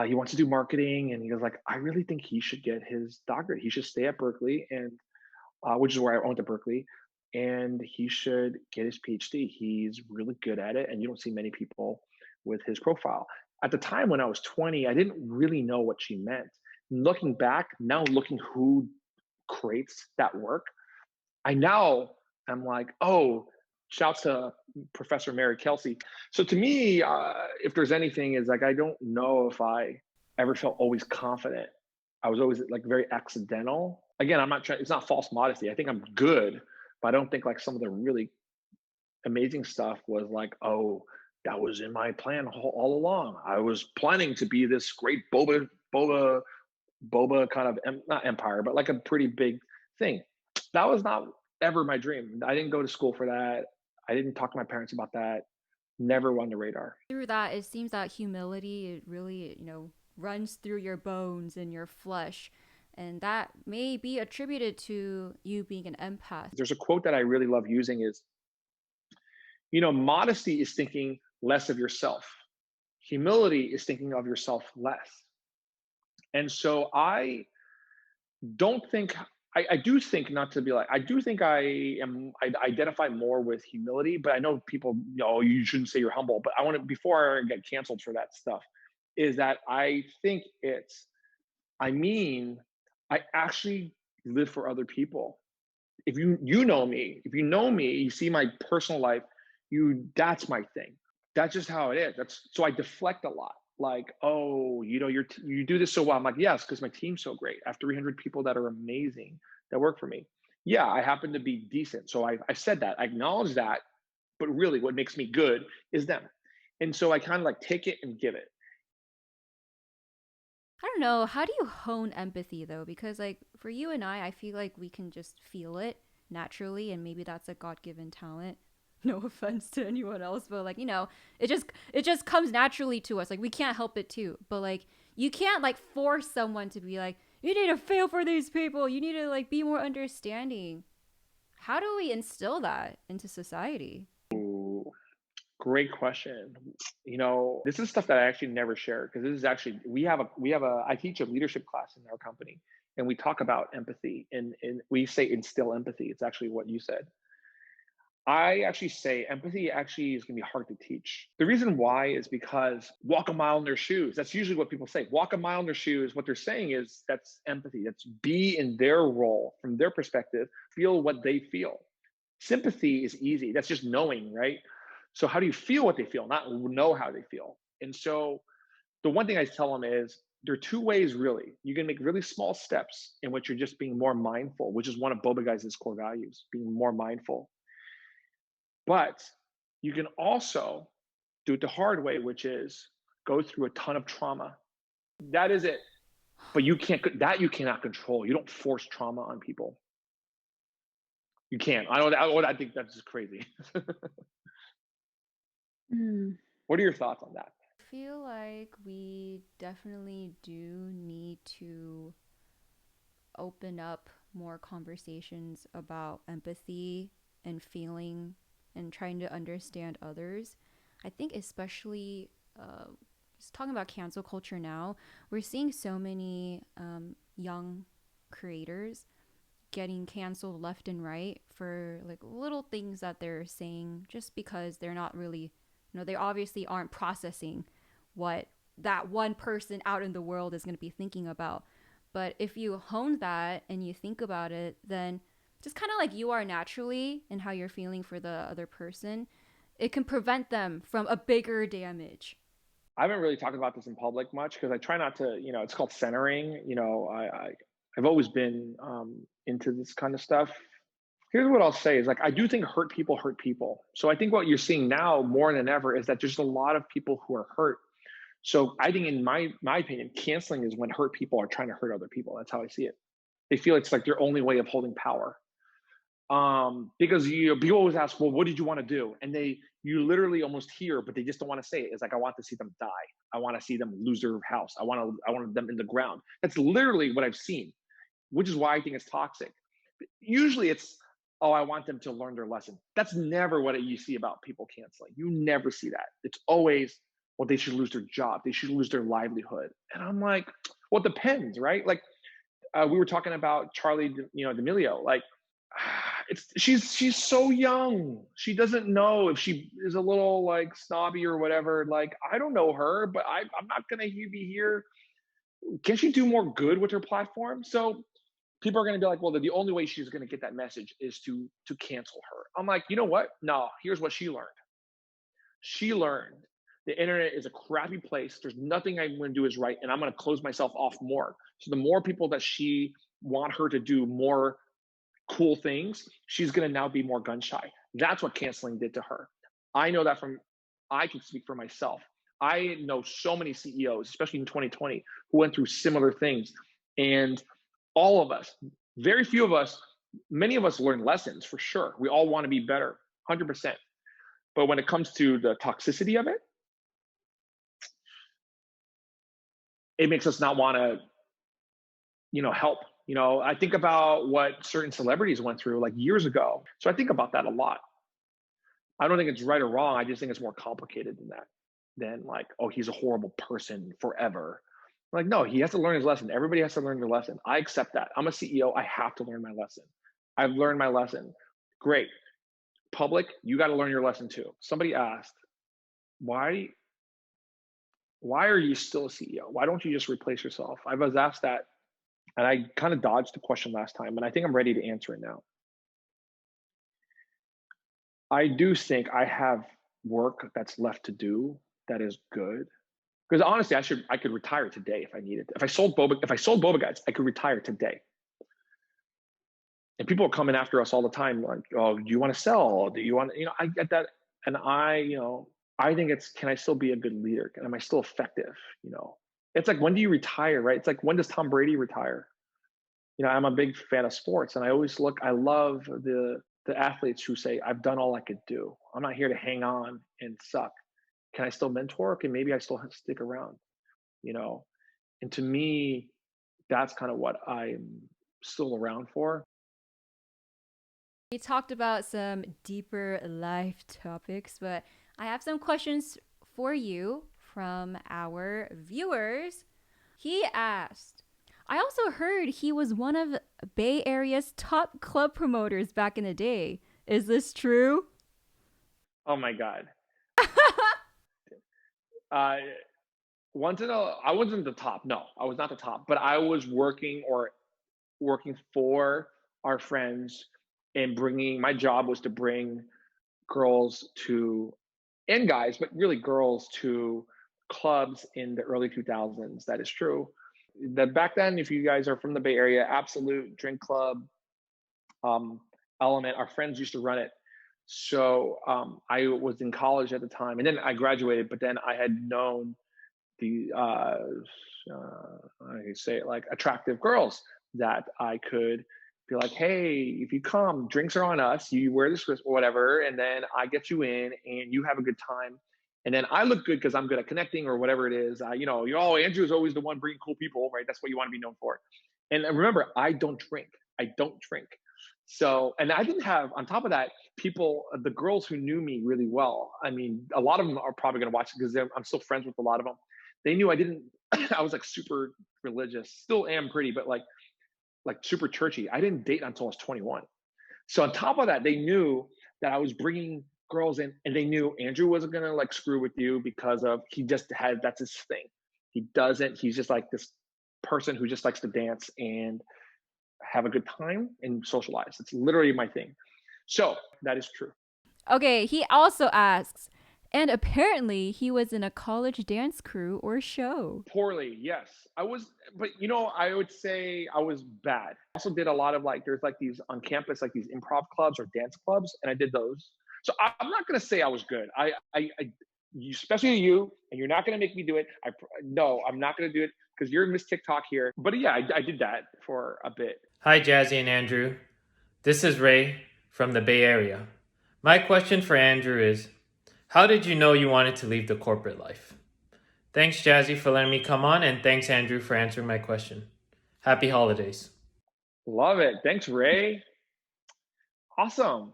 he wants to do marketing. And he was like, I really think he should get his doctorate. He should stay at Berkeley, and which is where I went to Berkeley, and he should get his PhD. He's really good at it, and you don't see many people with his profile. At the time when I was 20, I didn't really know what she meant. Looking back, now looking who creates that work, I'm like, oh, shouts to Professor Mary Kelsey. So to me, if there's anything, is like, I don't know if I ever felt always confident. I was always like very accidental. Again, I'm not trying, it's not false modesty. I think I'm good, but I don't think like some of the really amazing stuff was like, oh, that was in my plan all along. I was planning to be this great Boba kind of, not empire, but like a pretty big thing. That was not ever my dream. I didn't go to school for that. I didn't talk to my parents about that. Never on the radar. Through that, it seems that humility, it really, runs through your bones and your flesh. And that may be attributed to you being an empath. There's a quote that I really love using is, modesty is thinking less of yourself. Humility is thinking of yourself less. And so I do think, not to be like, I do think I identify more with humility, but I know people, you shouldn't say you're humble, but before I get canceled for that stuff, is that I think I actually live for other people. If you know me, you see my personal life, that's my thing. That's just how it is. So I deflect a lot. Like, oh, you do this so well. I'm like, yes, because my team's so great. I have 300 people that are amazing that work for me. Yeah, I happen to be decent. So I said that, I acknowledge that, but really what makes me good is them. And so I kind of like take it and give it. I don't know. How do you hone empathy though? Because like for you and I feel like we can just feel it naturally, and maybe that's a God-given talent. No offense to anyone else, but like, it just comes naturally to us. Like we can't help it too. But like you can't like force someone to be like, you need to feel for these people. You need to like be more understanding. How do we instill that into society? Ooh, great question. This is stuff that I actually never share, because this is actually, I teach a leadership class in our company, and we talk about empathy, and we say instill empathy. It's actually what you said. I actually say empathy actually is going to be hard to teach. The reason why is because walk a mile in their shoes. That's usually what people say. Walk a mile in their shoes. What they're saying is that's empathy. That's be in their role, from their perspective, feel what they feel. Sympathy is easy. That's just knowing, right? So how do you feel what they feel, not know how they feel? And so the one thing I tell them is there are two ways really. You can make really small steps in which you're just being more mindful, which is one of Boba Guys' core values, being more mindful. But you can also do it the hard way, which is go through a ton of trauma. That is it. But you cannot control. You don't force trauma on people. You can't. I think that's just crazy. What are your thoughts on that? I feel like we definitely do need to open up more conversations about empathy and feeling and trying to understand others. I think especially just talking about cancel culture now, we're seeing so many young creators getting canceled left and right for like little things that they're saying just because they're not really, they obviously aren't processing what that one person out in the world is going to be thinking about. But if you hone that and you think about it, then just kind of like you are naturally and how you're feeling for the other person, it can prevent them from a bigger damage. I haven't really talked about this in public much because I try not to, it's called centering. I've always been into this kind of stuff. Here's what I'll say is like, I do think hurt people hurt people. So I think what you're seeing now more than ever is that there's a lot of people who are hurt. So I think in my opinion, canceling is when hurt people are trying to hurt other people. That's how I see it. They feel it's like their only way of holding power. Because people always ask, well, what did you want to do? And you literally almost hear, but they just don't want to say it. It's like, I want to see them die. I want to see them lose their house. I want them in the ground. That's literally what I've seen, which is why I think it's toxic. Usually it's, oh, I want them to learn their lesson. That's never what you see about people canceling. You never see that. It's always, well, they should lose their job. They should lose their livelihood. And I'm like, well, it depends, right? Like we were talking about Charlie, D'Amelio, like, she's so young. She doesn't know if she is a little like snobby or whatever. Like, I don't know her, but I'm not going to be here. Can she do more good with her platform? So people are going to be like, well, the only way she's going to get that message is to cancel her. I'm like, you know what? No, here's what she learned. She learned the internet is a crappy place. There's nothing I'm going to do is right. And I'm going to close myself off more. So the more people that she want her to do more cool things, she's going to now be more gun shy. That's what canceling did to her. I know that I can speak for myself. I know so many CEOs, especially in 2020, who went through similar things. And all of us, very few of us, many of us learned lessons for sure. We all want to be better, 100%. But when it comes to the toxicity of it, it makes us not want to, help. I think about what certain celebrities went through like years ago. So I think about that a lot. I don't think it's right or wrong. I just think it's more complicated than that. Than like, oh, he's a horrible person forever. Like, no, he has to learn his lesson. Everybody has to learn their lesson. I accept that. I'm a CEO. I have to learn my lesson. I've learned my lesson. Great. Public, you got to learn your lesson too. Somebody asked, why are you still a CEO? Why don't you just replace yourself? I was asked that. And I kind of dodged the question last time, and I think I'm ready to answer it now. I do think I have work that's left to do that is good. Because honestly, I could retire today if I needed to. If I sold Boba Guys, I could retire today. And people are coming after us all the time, like, oh, do you want to sell? Do you want, I get that. And I think it's, can I still be a good leader? Am I still effective? It's like, when do you retire, right? It's like, when does Tom Brady retire? I'm a big fan of sports, and I love the athletes who say, I've done all I could do. I'm not here to hang on and suck. Can I still mentor? Okay, maybe I still have to stick around, And to me, that's kind of what I'm still around for. We talked about some deeper life topics, but I have some questions for you from our viewers. He asked, I also heard he was one of Bay Area's top club promoters back in the day. Is this true? Oh my God. I wasn't the top. No, I was not the top, but I was working for our friends and my job was to bring girls and guys, but really girls to clubs in the early 2000s. That is true. That back then, if you guys are from the Bay Area, Absolute, Drink Club, Element, our friends used to run it. So I was in college at the time, and then I graduated. But then I had known the I say it like attractive girls that I could be like, hey, if you come, drinks are on us. You wear this or whatever, and then I get you in, and you have a good time. And then I look good because I'm good at connecting or whatever it is. Andrew's always the one bringing cool people, right? That's what you want to be known for. And remember, I don't drink. So, and I didn't have, on top of that, the girls who knew me really well. I mean, a lot of them are probably going to watch it because I'm still friends with a lot of them. They knew I was like super religious, still am pretty, but like super churchy. I didn't date until I was 21. So on top of that, they knew that I was bringing girls in, and they knew Andrew wasn't going to like screw with you because that's his thing. He's just like this person who just likes to dance and have a good time and socialize. It's literally my thing. So that is true. Okay, he also asks, and apparently he was in a college dance crew or show. Poorly, yes. I was, but I would say I was bad. I also did a lot of there's these on campus, these improv clubs or dance clubs, and I did those. So I'm not going to say I was good. Especially you, and you're not going to make me do it. No, I'm not going to do it because you're Miss TikTok here. But yeah, I did that for a bit. Hi, Jazzy and Andrew. This is Ray from the Bay Area. My question for Andrew is, how did you know you wanted to leave the corporate life? Thanks, Jazzy, for letting me come on, and thanks, Andrew, for answering my question. Happy holidays. Love it. Thanks, Ray. Awesome.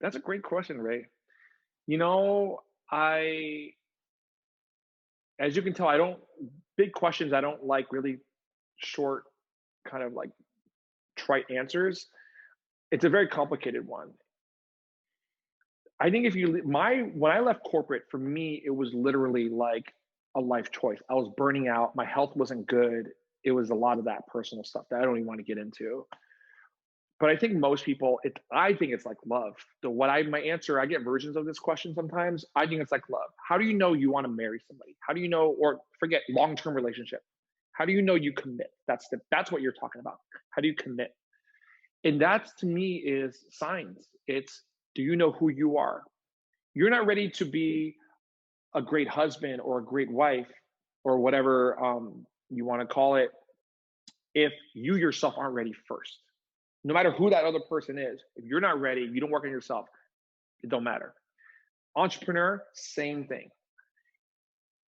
That's a great question, Ray. As you can tell, big questions, I don't like really short, kind of like trite answers. It's a very complicated one. I think when I left corporate, for me, it was literally like a life choice. I was burning out. My health wasn't good. It was a lot of that personal stuff that I don't even want to get into. But I think most people, I think it's like love. My answer, I get versions of this question sometimes. I think it's like love. How do you know you want to marry somebody? How do you know, or forget long-term relationship? How do you know you commit? That's what you're talking about. How do you commit? And that to me is signs. Do you know who you are? You're not ready to be a great husband or a great wife or whatever you want to call it if you yourself aren't ready first. No matter who that other person is, if you're not ready, you don't work on yourself, it don't matter. Entrepreneur, same thing.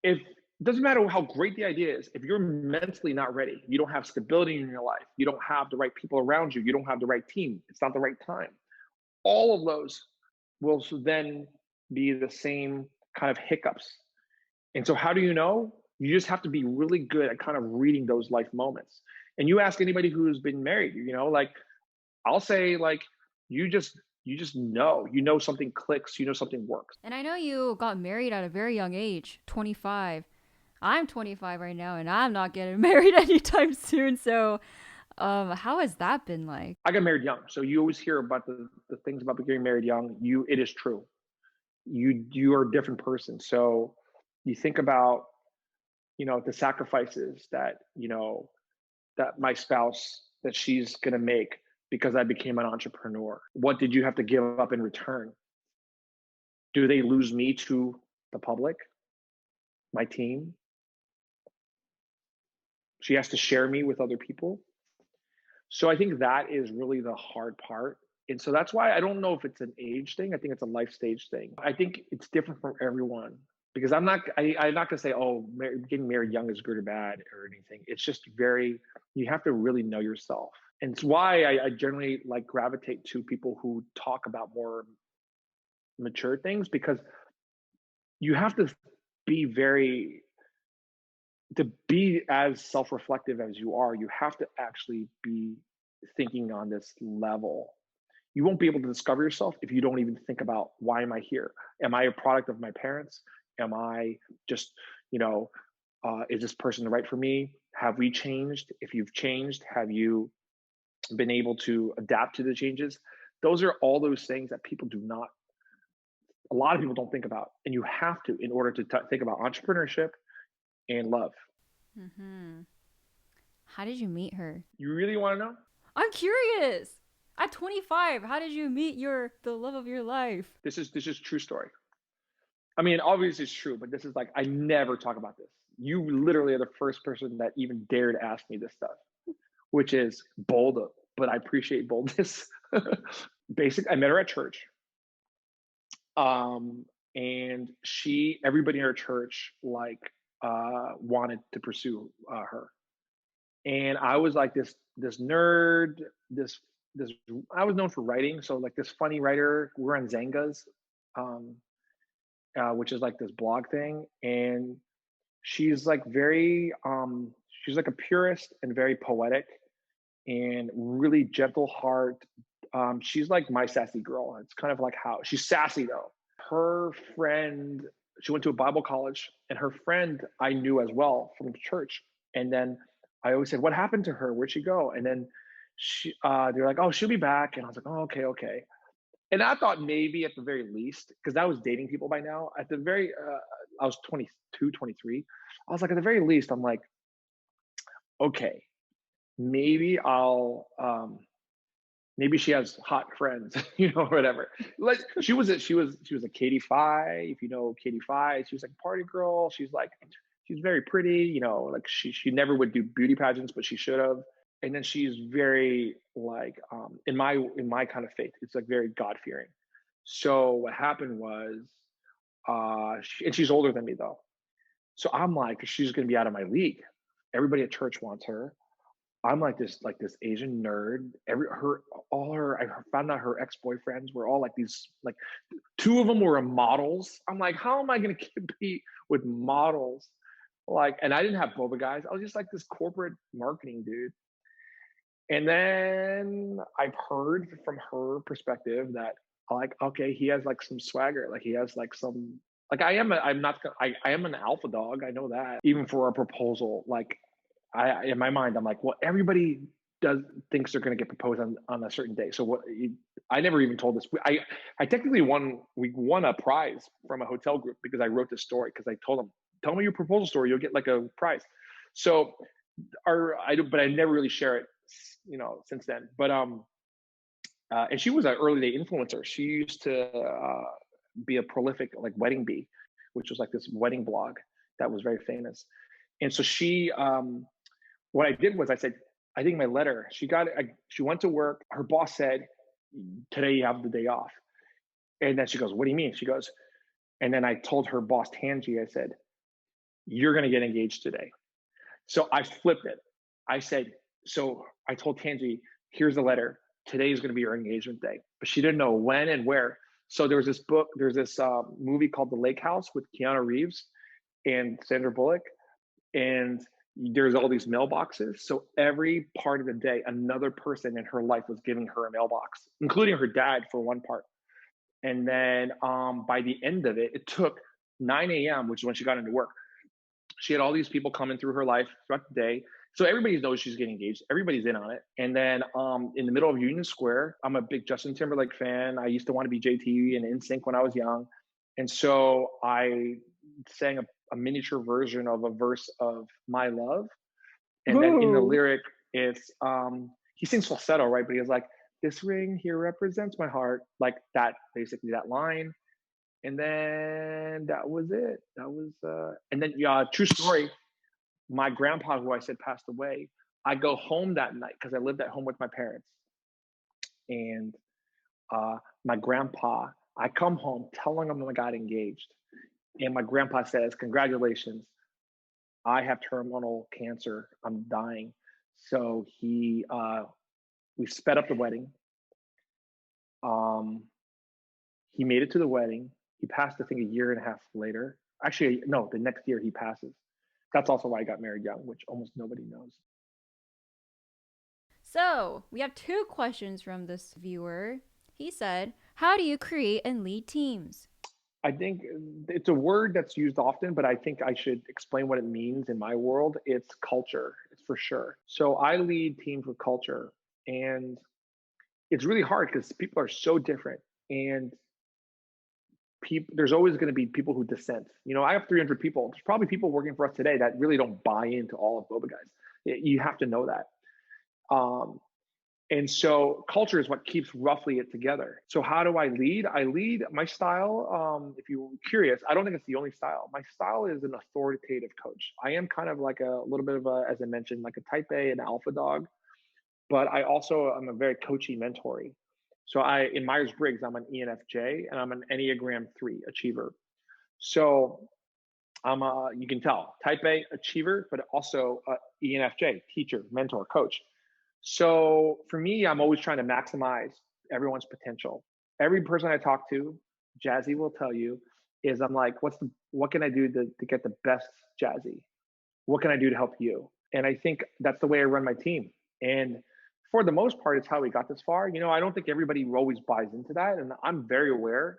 It doesn't matter how great the idea is, if you're mentally not ready, you don't have stability in your life, you don't have the right people around you, you don't have the right team, it's not the right time. All of those will then be the same kind of hiccups. And so how do you know? You just have to be really good at kind of reading those life moments. And you ask anybody who's been married, I'll say you just know something clicks, something works. And I know you got married at a very young age, 25. I'm 25 right now, and I'm not getting married anytime soon. So how has that been like? I got married young. So you always hear about the things about getting married young. It is true. You are a different person. So you think about, the sacrifices that, that my spouse, that she's going to make because I became an entrepreneur. What did you have to give up in return? Do they lose me to the public, my team? She has to share me with other people. So I think that is really the hard part. And so that's why I don't know if it's an age thing. I think it's a life stage thing. I think it's different for everyone because I'm not going to say, getting married young is good or bad or anything. It's just you have to really know yourself. And it's why I generally gravitate to people who talk about more mature things, because you have to be as self-reflective as you are. You have to actually be thinking on this level. You won't be able to discover yourself if you don't even think about, why am I here? Am I a product of my parents? Am I just, is this person right for me? Have we changed? If you've changed, have you been able to adapt to the changes? Those are all those things that a lot of people don't think about. And you have to, in order to think about entrepreneurship, and love. Mm-hmm. How did you meet her? You really want to know? I'm curious. At 25, how did you meet the love of your life? This is true story. I mean, obviously it's true, but this is like, I never talk about this. You literally are the first person that even dared ask me this stuff, which is bold, but I appreciate boldness. I met her at church. And everybody in her church wanted to pursue her. And I was like this nerd, this I was known for writing. So like this funny writer, we're on Zangas, which is like this blog thing. And she's like she's like a purist and very poetic and really gentle heart. She's like my sassy girl. It's kind of like how she's sassy though. Her friend, she went to a Bible college, and her friend I knew as well from church. And then I always said, "What happened to her? Where'd she go?" And then they're like, "Oh, she'll be back." And I was like, "Oh, okay." And I thought maybe at the very least, because I was dating people by now. I was 22, 23. I was like, at the very least, I'm like, okay, maybe maybe she has hot friends, whatever. Like she was a Katie Phi, if you know Katie Phi. She was like a party girl. She's very pretty, like she never would do beauty pageants, but she should have. And then she's very like in my kind of faith, it's like very God-fearing. So what happened was and she's older than me though. So I'm like, she's gonna be out of my league. Everybody at church wants her. I'm like this Asian nerd. I found out her ex-boyfriends were all like these, like 2 of them were models. I'm like, how am I going to compete with models? Like, and I didn't have Boba guys. I was just like this corporate marketing dude. And then I've heard from her perspective that like, okay, he has like some swagger. Like he has like some, like I am an alpha dog. I know that. Even for a proposal, like in my mind, I'm like, well, everybody thinks they're going to get proposed on a certain day. So I never even told this. I technically we won a prize from a hotel group because I wrote this story, because I told them, tell me your proposal story, you'll get like a prize. So but I never really share it, since then. But and she was an early day influencer. She used to be a prolific like wedding bee, which was like this wedding blog that was very famous. And so what I did was I said, I think my letter, she went to work. Her boss said, today you have the day off. And then she goes, what do you mean? She goes, and then I told her boss, Tangi, I said, you're going to get engaged today. So I flipped it. I said, so I told Tangi, here's the letter. Today is going to be your engagement day. But she didn't know when and where. So there's this movie called The Lake House with Keanu Reeves and Sandra Bullock. And there's all these mailboxes. So every part of the day, another person in her life was giving her a mailbox, including her dad for one part. And then by the end of it, it took 9 a.m., which is when she got into work. She had all these people coming through her life throughout the day. So everybody knows she's getting engaged. Everybody's in on it. And then in the middle of Union Square, I'm a big Justin Timberlake fan. I used to want to be JT and NSYNC when I was young. And so I sang a miniature version of a verse of My Love. And then in the lyric, it's, he sings falsetto, right? But he was like, this ring here represents my heart. Like that, basically that line. And then that was it. That was, and then true story, my grandpa, who I said passed away, I go home that night because I lived at home with my parents. And my grandpa, I come home telling him I got engaged. And my grandpa says, congratulations, I have terminal cancer. I'm dying. So we sped up the wedding. He made it to the wedding. He passed, I think, a year and a half later. Actually, no, the next year he passes. That's also why I got married young, which almost nobody knows. So, we have 2 questions from this viewer. He said, how do you create and lead teams? I think it's a word that's used often, but I think I should explain what it means in my world. It's culture, it's for sure. So I lead teams with culture, and it's really hard because people are so different, and there's always going to be people who dissent. I have 300 people. There's probably people working for us today that really don't buy into all of Boba Guys. You have to know that. And so culture is what keeps roughly it together. So how do I lead? I lead my style. If you're curious, I don't think it's the only style. My style is an authoritative coach. I am kind of like a little bit of a, as I mentioned, like a type A, an alpha dog, but I also am a very coachy mentory. So in Myers-Briggs, I'm an ENFJ and I'm an Enneagram 3 achiever. So you can tell, type A achiever, but also ENFJ, teacher, mentor, coach. So for me, I'm always trying to maximize everyone's potential. Every person I talk to, Jazzy will tell you, is I'm like, what can I do to get the best Jazzy? What can I do to help you? And I think that's the way I run my team. And for the most part, it's how we got this far. I don't think everybody always buys into that. And I'm very aware.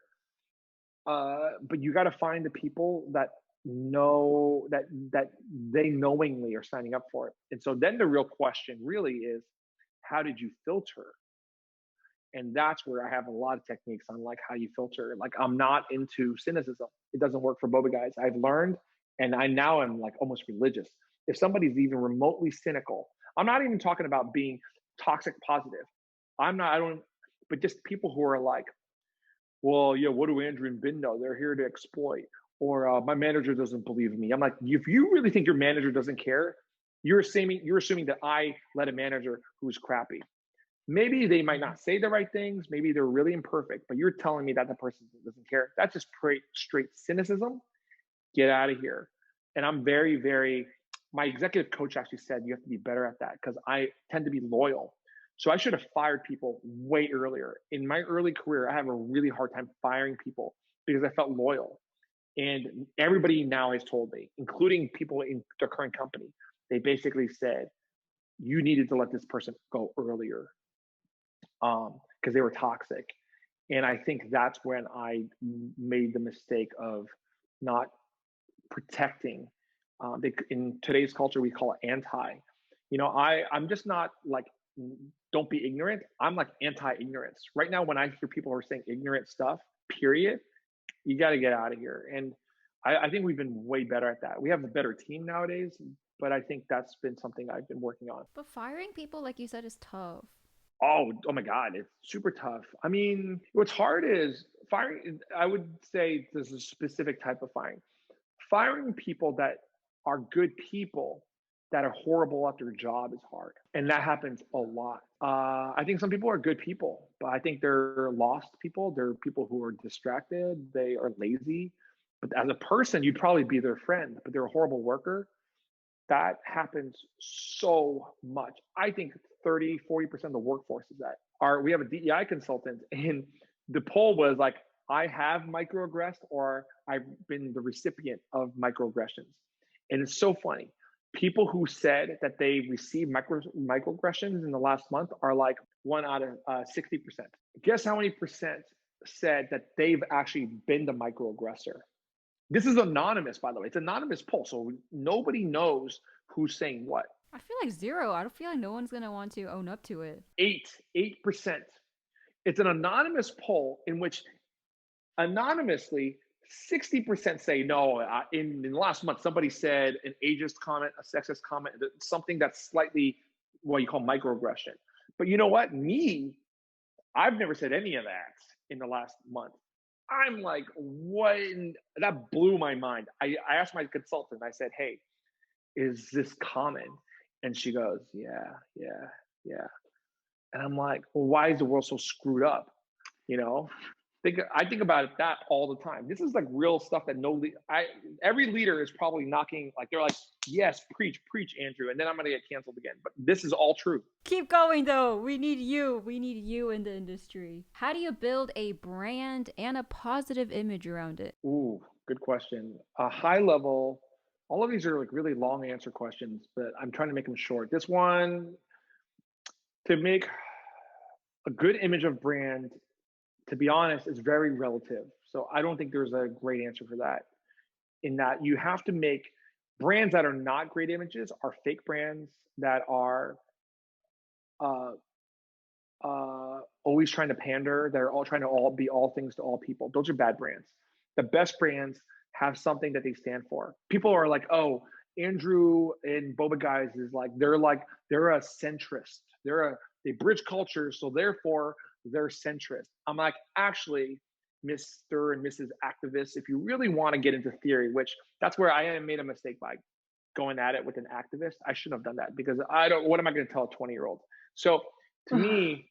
But you got to find the people that know that they knowingly are signing up for it. And so then the real question really is, how did you filter? And that's where I have a lot of techniques on like how you filter. Like I'm not into cynicism. It doesn't work for Boba Guys. I've learned, and I now am like almost religious. If somebody's even remotely cynical, I'm not even talking about being toxic positive. But just people who are like, well, yeah, what do Andrew and Ben know? They're here to exploit. Or my manager doesn't believe in me. I'm like, if you really think your manager doesn't care, you're assuming that I let a manager who's crappy. Maybe they might not say the right things. Maybe they're really imperfect, but you're telling me that the person doesn't care. That's just straight cynicism. Get out of here. And I'm very, very, my executive coach actually said you have to be better at that because I tend to be loyal. So I should have fired people way earlier. In my early career, I have a really hard time firing people because I felt loyal. And everybody now has told me, including people in the current company, they basically said, you needed to let this person go earlier because they were toxic. And I think that's when I made the mistake of not protecting. In today's culture, we call it anti. I'm just not like, don't be ignorant. I'm like anti-ignorance. Right now, when I hear people who are saying ignorant stuff, period, you got to get out of here. And I think we've been way better at that. We have a better team nowadays, but I think that's been something I've been working on. But firing people, like you said, is tough. Oh my God, it's super tough. I mean, what's hard is firing. I would say there's a specific type of firing. Firing people that are good people that are horrible at their job is hard. And that happens a lot. I think some people are good people, but I think they're lost people. They're people who are distracted. They are lazy. But as a person, you'd probably be their friend, but they're a horrible worker. That happens so much. I think 30, 40% of the workforce is that. We have a DEI consultant, and the poll was like, I have microaggressed or I've been the recipient of microaggressions. And it's so funny. People who said that they received microaggressions in the last month are like 1 out of 60%. Guess how many percent said that they've actually been the microaggressor? This is anonymous, by the way. It's an anonymous poll, so nobody knows who's saying what. I feel like 0. I don't feel like no one's going to want to own up to it. 8%. It's an anonymous poll in which anonymously 60% say no. In the last month, somebody said an ageist comment, a sexist comment, something that's slightly what you call microaggression. But you know what? I've never said any of that in the last month. I'm like, what? That blew my mind. I asked my consultant, I said, hey, is this common? And she goes, yeah. And I'm like, well, why is the world so screwed up? I think about that all the time. This is like real stuff that every leader is probably knocking, like they're like, yes, preach, Andrew. And then I'm going to get canceled again. But this is all true. Keep going though. We need you. We need you in the industry. How do you build a brand and a positive image around it? Ooh, good question. A high level, all of these are like really long answer questions, but I'm trying to make them short. This one, to make a good image of brand, to be honest, is very relative. So I don't think there's a great answer for that. In that you have to make brands that are not great images are fake brands that are always trying to pander. They're all trying to be all things to all people. Those are bad brands. The best brands have something that they stand for. People are like, oh, Andrew and Boba Guys is like they're a centrist. They bridge culture, so therefore they're centrist. I'm like, actually, Mr. and Mrs. Activists, if you really want to get into theory, which that's where I made a mistake by going at it with an activist. I shouldn't have done that because what am I going to tell a 20-year-old? So to me,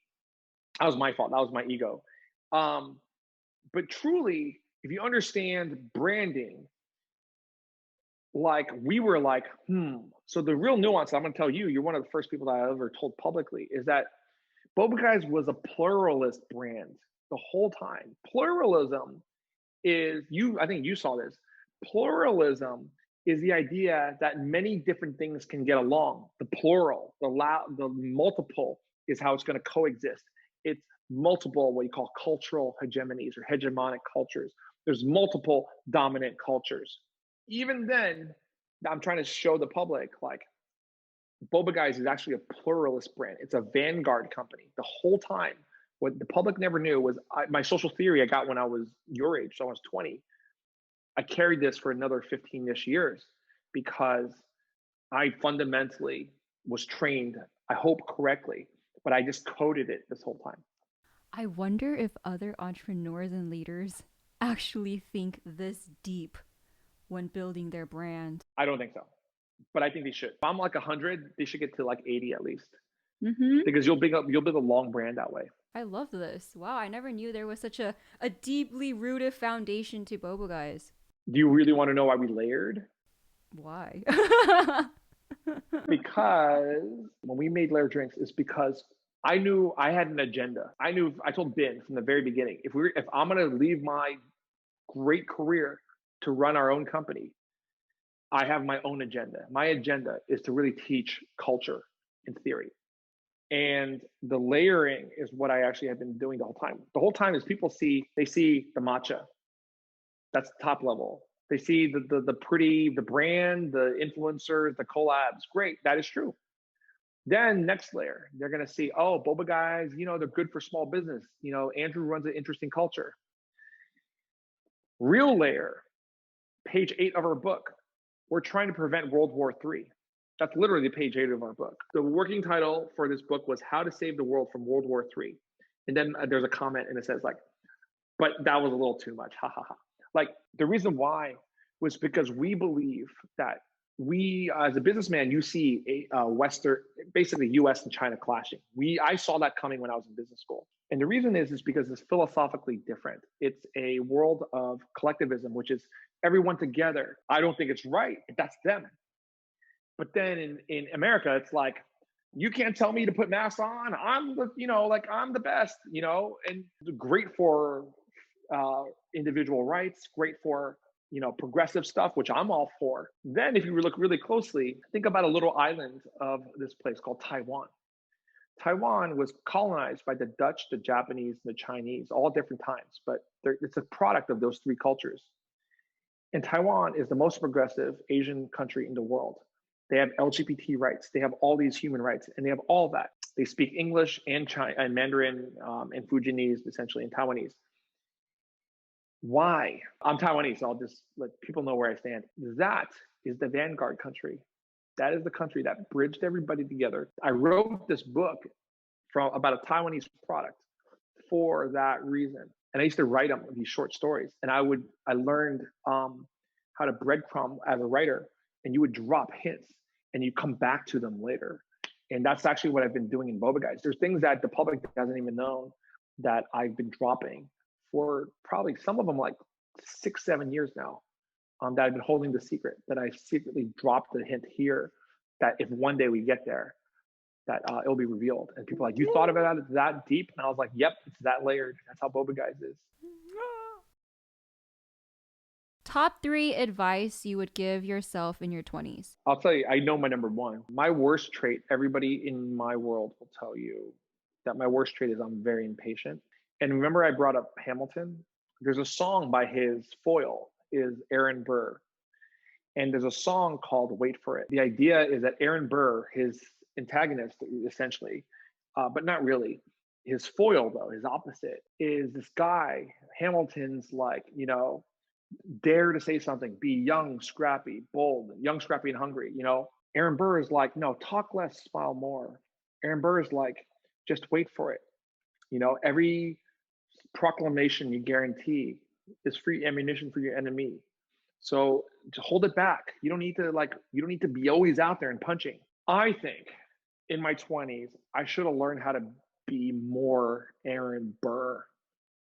that was my fault. That was my ego. But truly, if you understand branding, like we were like, So the real nuance, I'm going to tell you, you're one of the first people that I ever told publicly, is that Boba Guys was a pluralist brand the whole time. Pluralism is, I think you saw this, pluralism is the idea that many different things can get along. The plural, the multiple is how it's going to coexist. It's multiple, what you call cultural hegemonies or hegemonic cultures. There's multiple dominant cultures. Even then, I'm trying to show the public, like, Boba Guys is actually a pluralist brand. It's a Vanguard company. The whole time, what the public never knew was my social theory I got when I was your age, so I was 20. I carried this for another 15-ish years because I fundamentally was trained, I hope correctly, but I just coded it this whole time. I wonder if other entrepreneurs and leaders actually think this deep when building their brand. I don't think so, but I think they should. If I'm like 100, they should get to like 80 at least, because you'll build a long brand that way. I love this. Wow, I never knew there was such a deeply rooted foundation to Boba Guys. Do you really want to know why we layered? Why? Because when we made layered drinks, it's because I knew I had an agenda. I told Ben from the very beginning, if I'm going to leave my great career to run our own company, I have my own agenda. My agenda is to really teach culture in theory. And the layering is what I actually have been doing the whole time. The whole time is they see the matcha. That's top level. They see the brand, the influencers, the collabs. Great, that is true. Then next layer, they're gonna see, oh, Boba Guys, they're good for small business. Andrew runs an interesting culture. Real layer, page 8 of our book. We're trying to prevent World War III. That's literally page 8 of our book. The working title for this book was How to Save the World from World War III. And then there's a comment and it says like, but that was a little too much, ha ha ha. Like the reason why was because we believe that we, as a businessman, you see Western, basically US and China clashing. I saw that coming when I was in business school. And the reason is because it's philosophically different. It's a world of collectivism, which is everyone together. I don't think it's right, but that's them. But then in America, it's like, you can't tell me to put masks on. I'm the best, and great for individual rights, great for, progressive stuff, which I'm all for. Then if you look really closely, think about a little island of this place called Taiwan. Taiwan was colonized by the Dutch, the Japanese, and the Chinese, all different times, but it's a product of those three cultures. And Taiwan is the most progressive Asian country in the world. They have LGBT rights. They have all these human rights, and they have all that. They speak English and Mandarin and Fujianese, essentially, and Taiwanese. Why? I'm Taiwanese, so I'll just let people know where I stand. That is the Vanguard country. That is the country that bridged everybody together. I wrote this book about a Taiwanese product for that reason. And I used to write them, these short stories. And I learned how to breadcrumb as a writer. And you would drop hints and you come back to them later. And that's actually what I've been doing in Boba Guys. There's things that the public hasn't even known that I've been dropping for probably some of them like 6-7 years now, that I've been holding the secret, that I secretly dropped the hint here, that if one day we get there, that it'll be revealed. And people are like, you thought about it that deep? And I was like, yep, it's that layered. That's how Boba Guys is. Top 3 advice you would give yourself in your 20s. I'll tell you, I know my number one. My worst trait, everybody in my world will tell you that my worst trait is I'm very impatient. And remember I brought up Hamilton? There's a song by his foil, is Aaron Burr. And there's a song called Wait for It. The idea is that Aaron Burr, his antagonist, essentially, but not really. His foil, though, his opposite, is this guy, Hamilton's like, dare to say something, be young, scrappy, bold, young, scrappy, and hungry. Aaron Burr is like, no, talk less, smile more. Aaron Burr is like, just wait for it. Every proclamation you guarantee is free ammunition for your enemy. So to hold it back. You don't need to be always out there and punching. I think in my 20s, I should have learned how to be more Aaron Burr,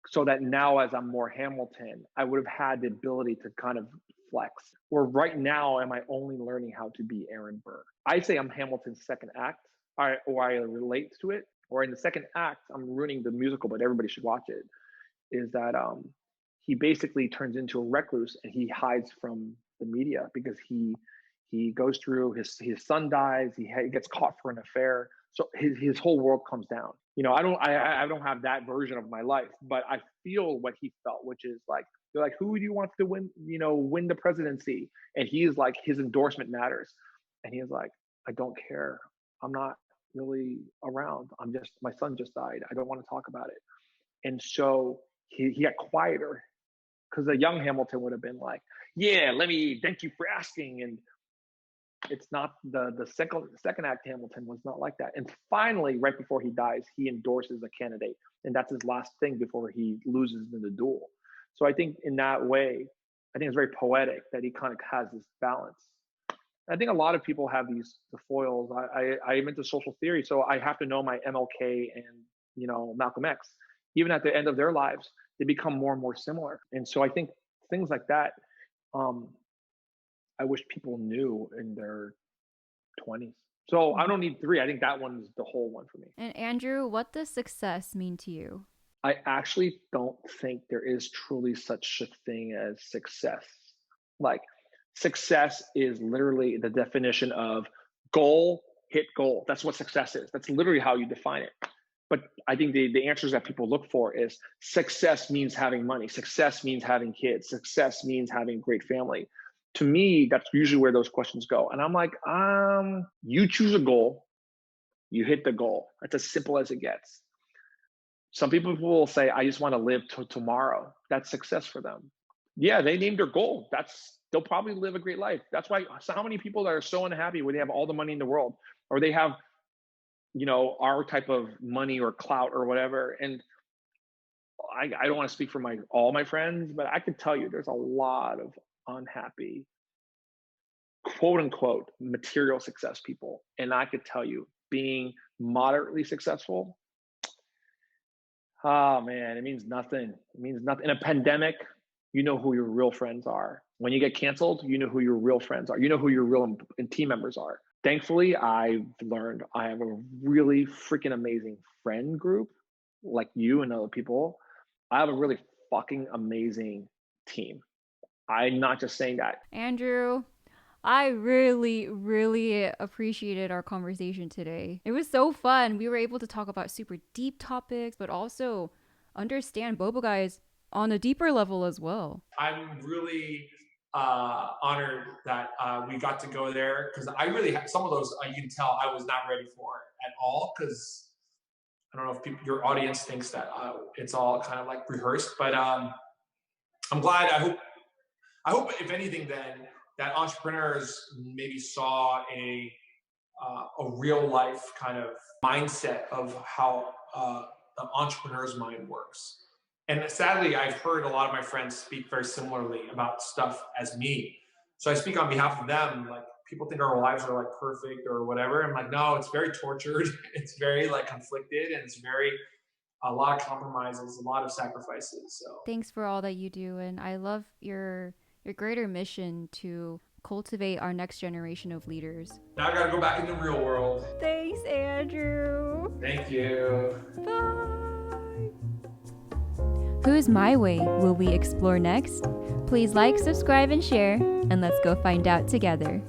so that now as I'm more Hamilton, I would have had the ability to kind of flex. Where right now, am I only learning how to be Aaron Burr? I say I'm Hamilton's second act, or I relate to it. Or in the second act, I'm ruining the musical, but everybody should watch it, is that he basically turns into a recluse and he hides from the media because he goes through, his son dies, he gets caught for an affair. So his whole world comes down. I don't have that version of my life, but I feel what he felt, which is like, they're like, who do you want to win the presidency? And he is like, his endorsement matters. And he is like, I don't care. I'm not really around. My son just died. I don't want to talk about it. And so he got quieter, because a young Hamilton would have been like, yeah, thank you for asking. And it's not the second act. Hamilton was not like that. And finally, right before he dies, he endorses a candidate, and that's his last thing before he loses in the duel. So I think in that way, I think it's very poetic that he kind of has this balance. I think a lot of people have the foils. I'm into social theory, so I have to know my MLK and Malcolm X. Even at the end of their lives, they become more and more similar. And so I think things like that, I wish people knew in their 20s. So I don't need 3. I think that one's the whole one for me. And Andrew, what does success mean to you? I actually don't think there is truly such a thing as success. Like, success is literally the definition of goal, hit goal. That's what success is. That's literally how you define it. But I think the answers that people look for is success means having money. Success means having kids. Success means having a great family. To me, that's usually where those questions go. And I'm like, you choose a goal, you hit the goal. That's as simple as it gets. Some people will say, I just want to live till tomorrow. That's success for them. Yeah, they named their goal. They'll probably live a great life. That's why, so how many people are so unhappy when they have all the money in the world, or they have, our type of money or clout or whatever. And I don't want to speak for all my friends, but I can tell you there's a lot of unhappy, quote unquote, material success people. And I could tell you, being moderately successful, oh man, it means nothing. It means nothing. In a pandemic, you know who your real friends are. When you get canceled, you know who your real friends are. You know who your real team members are. Thankfully, I've learned I have a really freaking amazing friend group, like you and other people. I have a really fucking amazing team. I'm not just saying that. Andrew, I really, really appreciated our conversation today. It was so fun. We were able to talk about super deep topics, but also understand Boba Guys on a deeper level as well. I'm really honored that we got to go there, because I really have some of those, you can tell I was not ready for at all, because I don't know if your audience thinks that it's all kind of like rehearsed, but I'm glad. I hope if anything then that entrepreneurs maybe saw a real life kind of mindset of how the entrepreneur's mind works. And sadly, I've heard a lot of my friends speak very similarly about stuff as me. So I speak on behalf of them. Like, people think our lives are like perfect or whatever. I'm like, no, it's very tortured. It's very like conflicted, and it's a lot of compromises, a lot of sacrifices. So thanks for all that you do. And I love your greater mission to cultivate our next generation of leaders. Now I gotta go back in the real world. Thanks, Andrew. Thank you. Bye. Whose My Way will we explore next? Please like, subscribe, and share, and let's go find out together.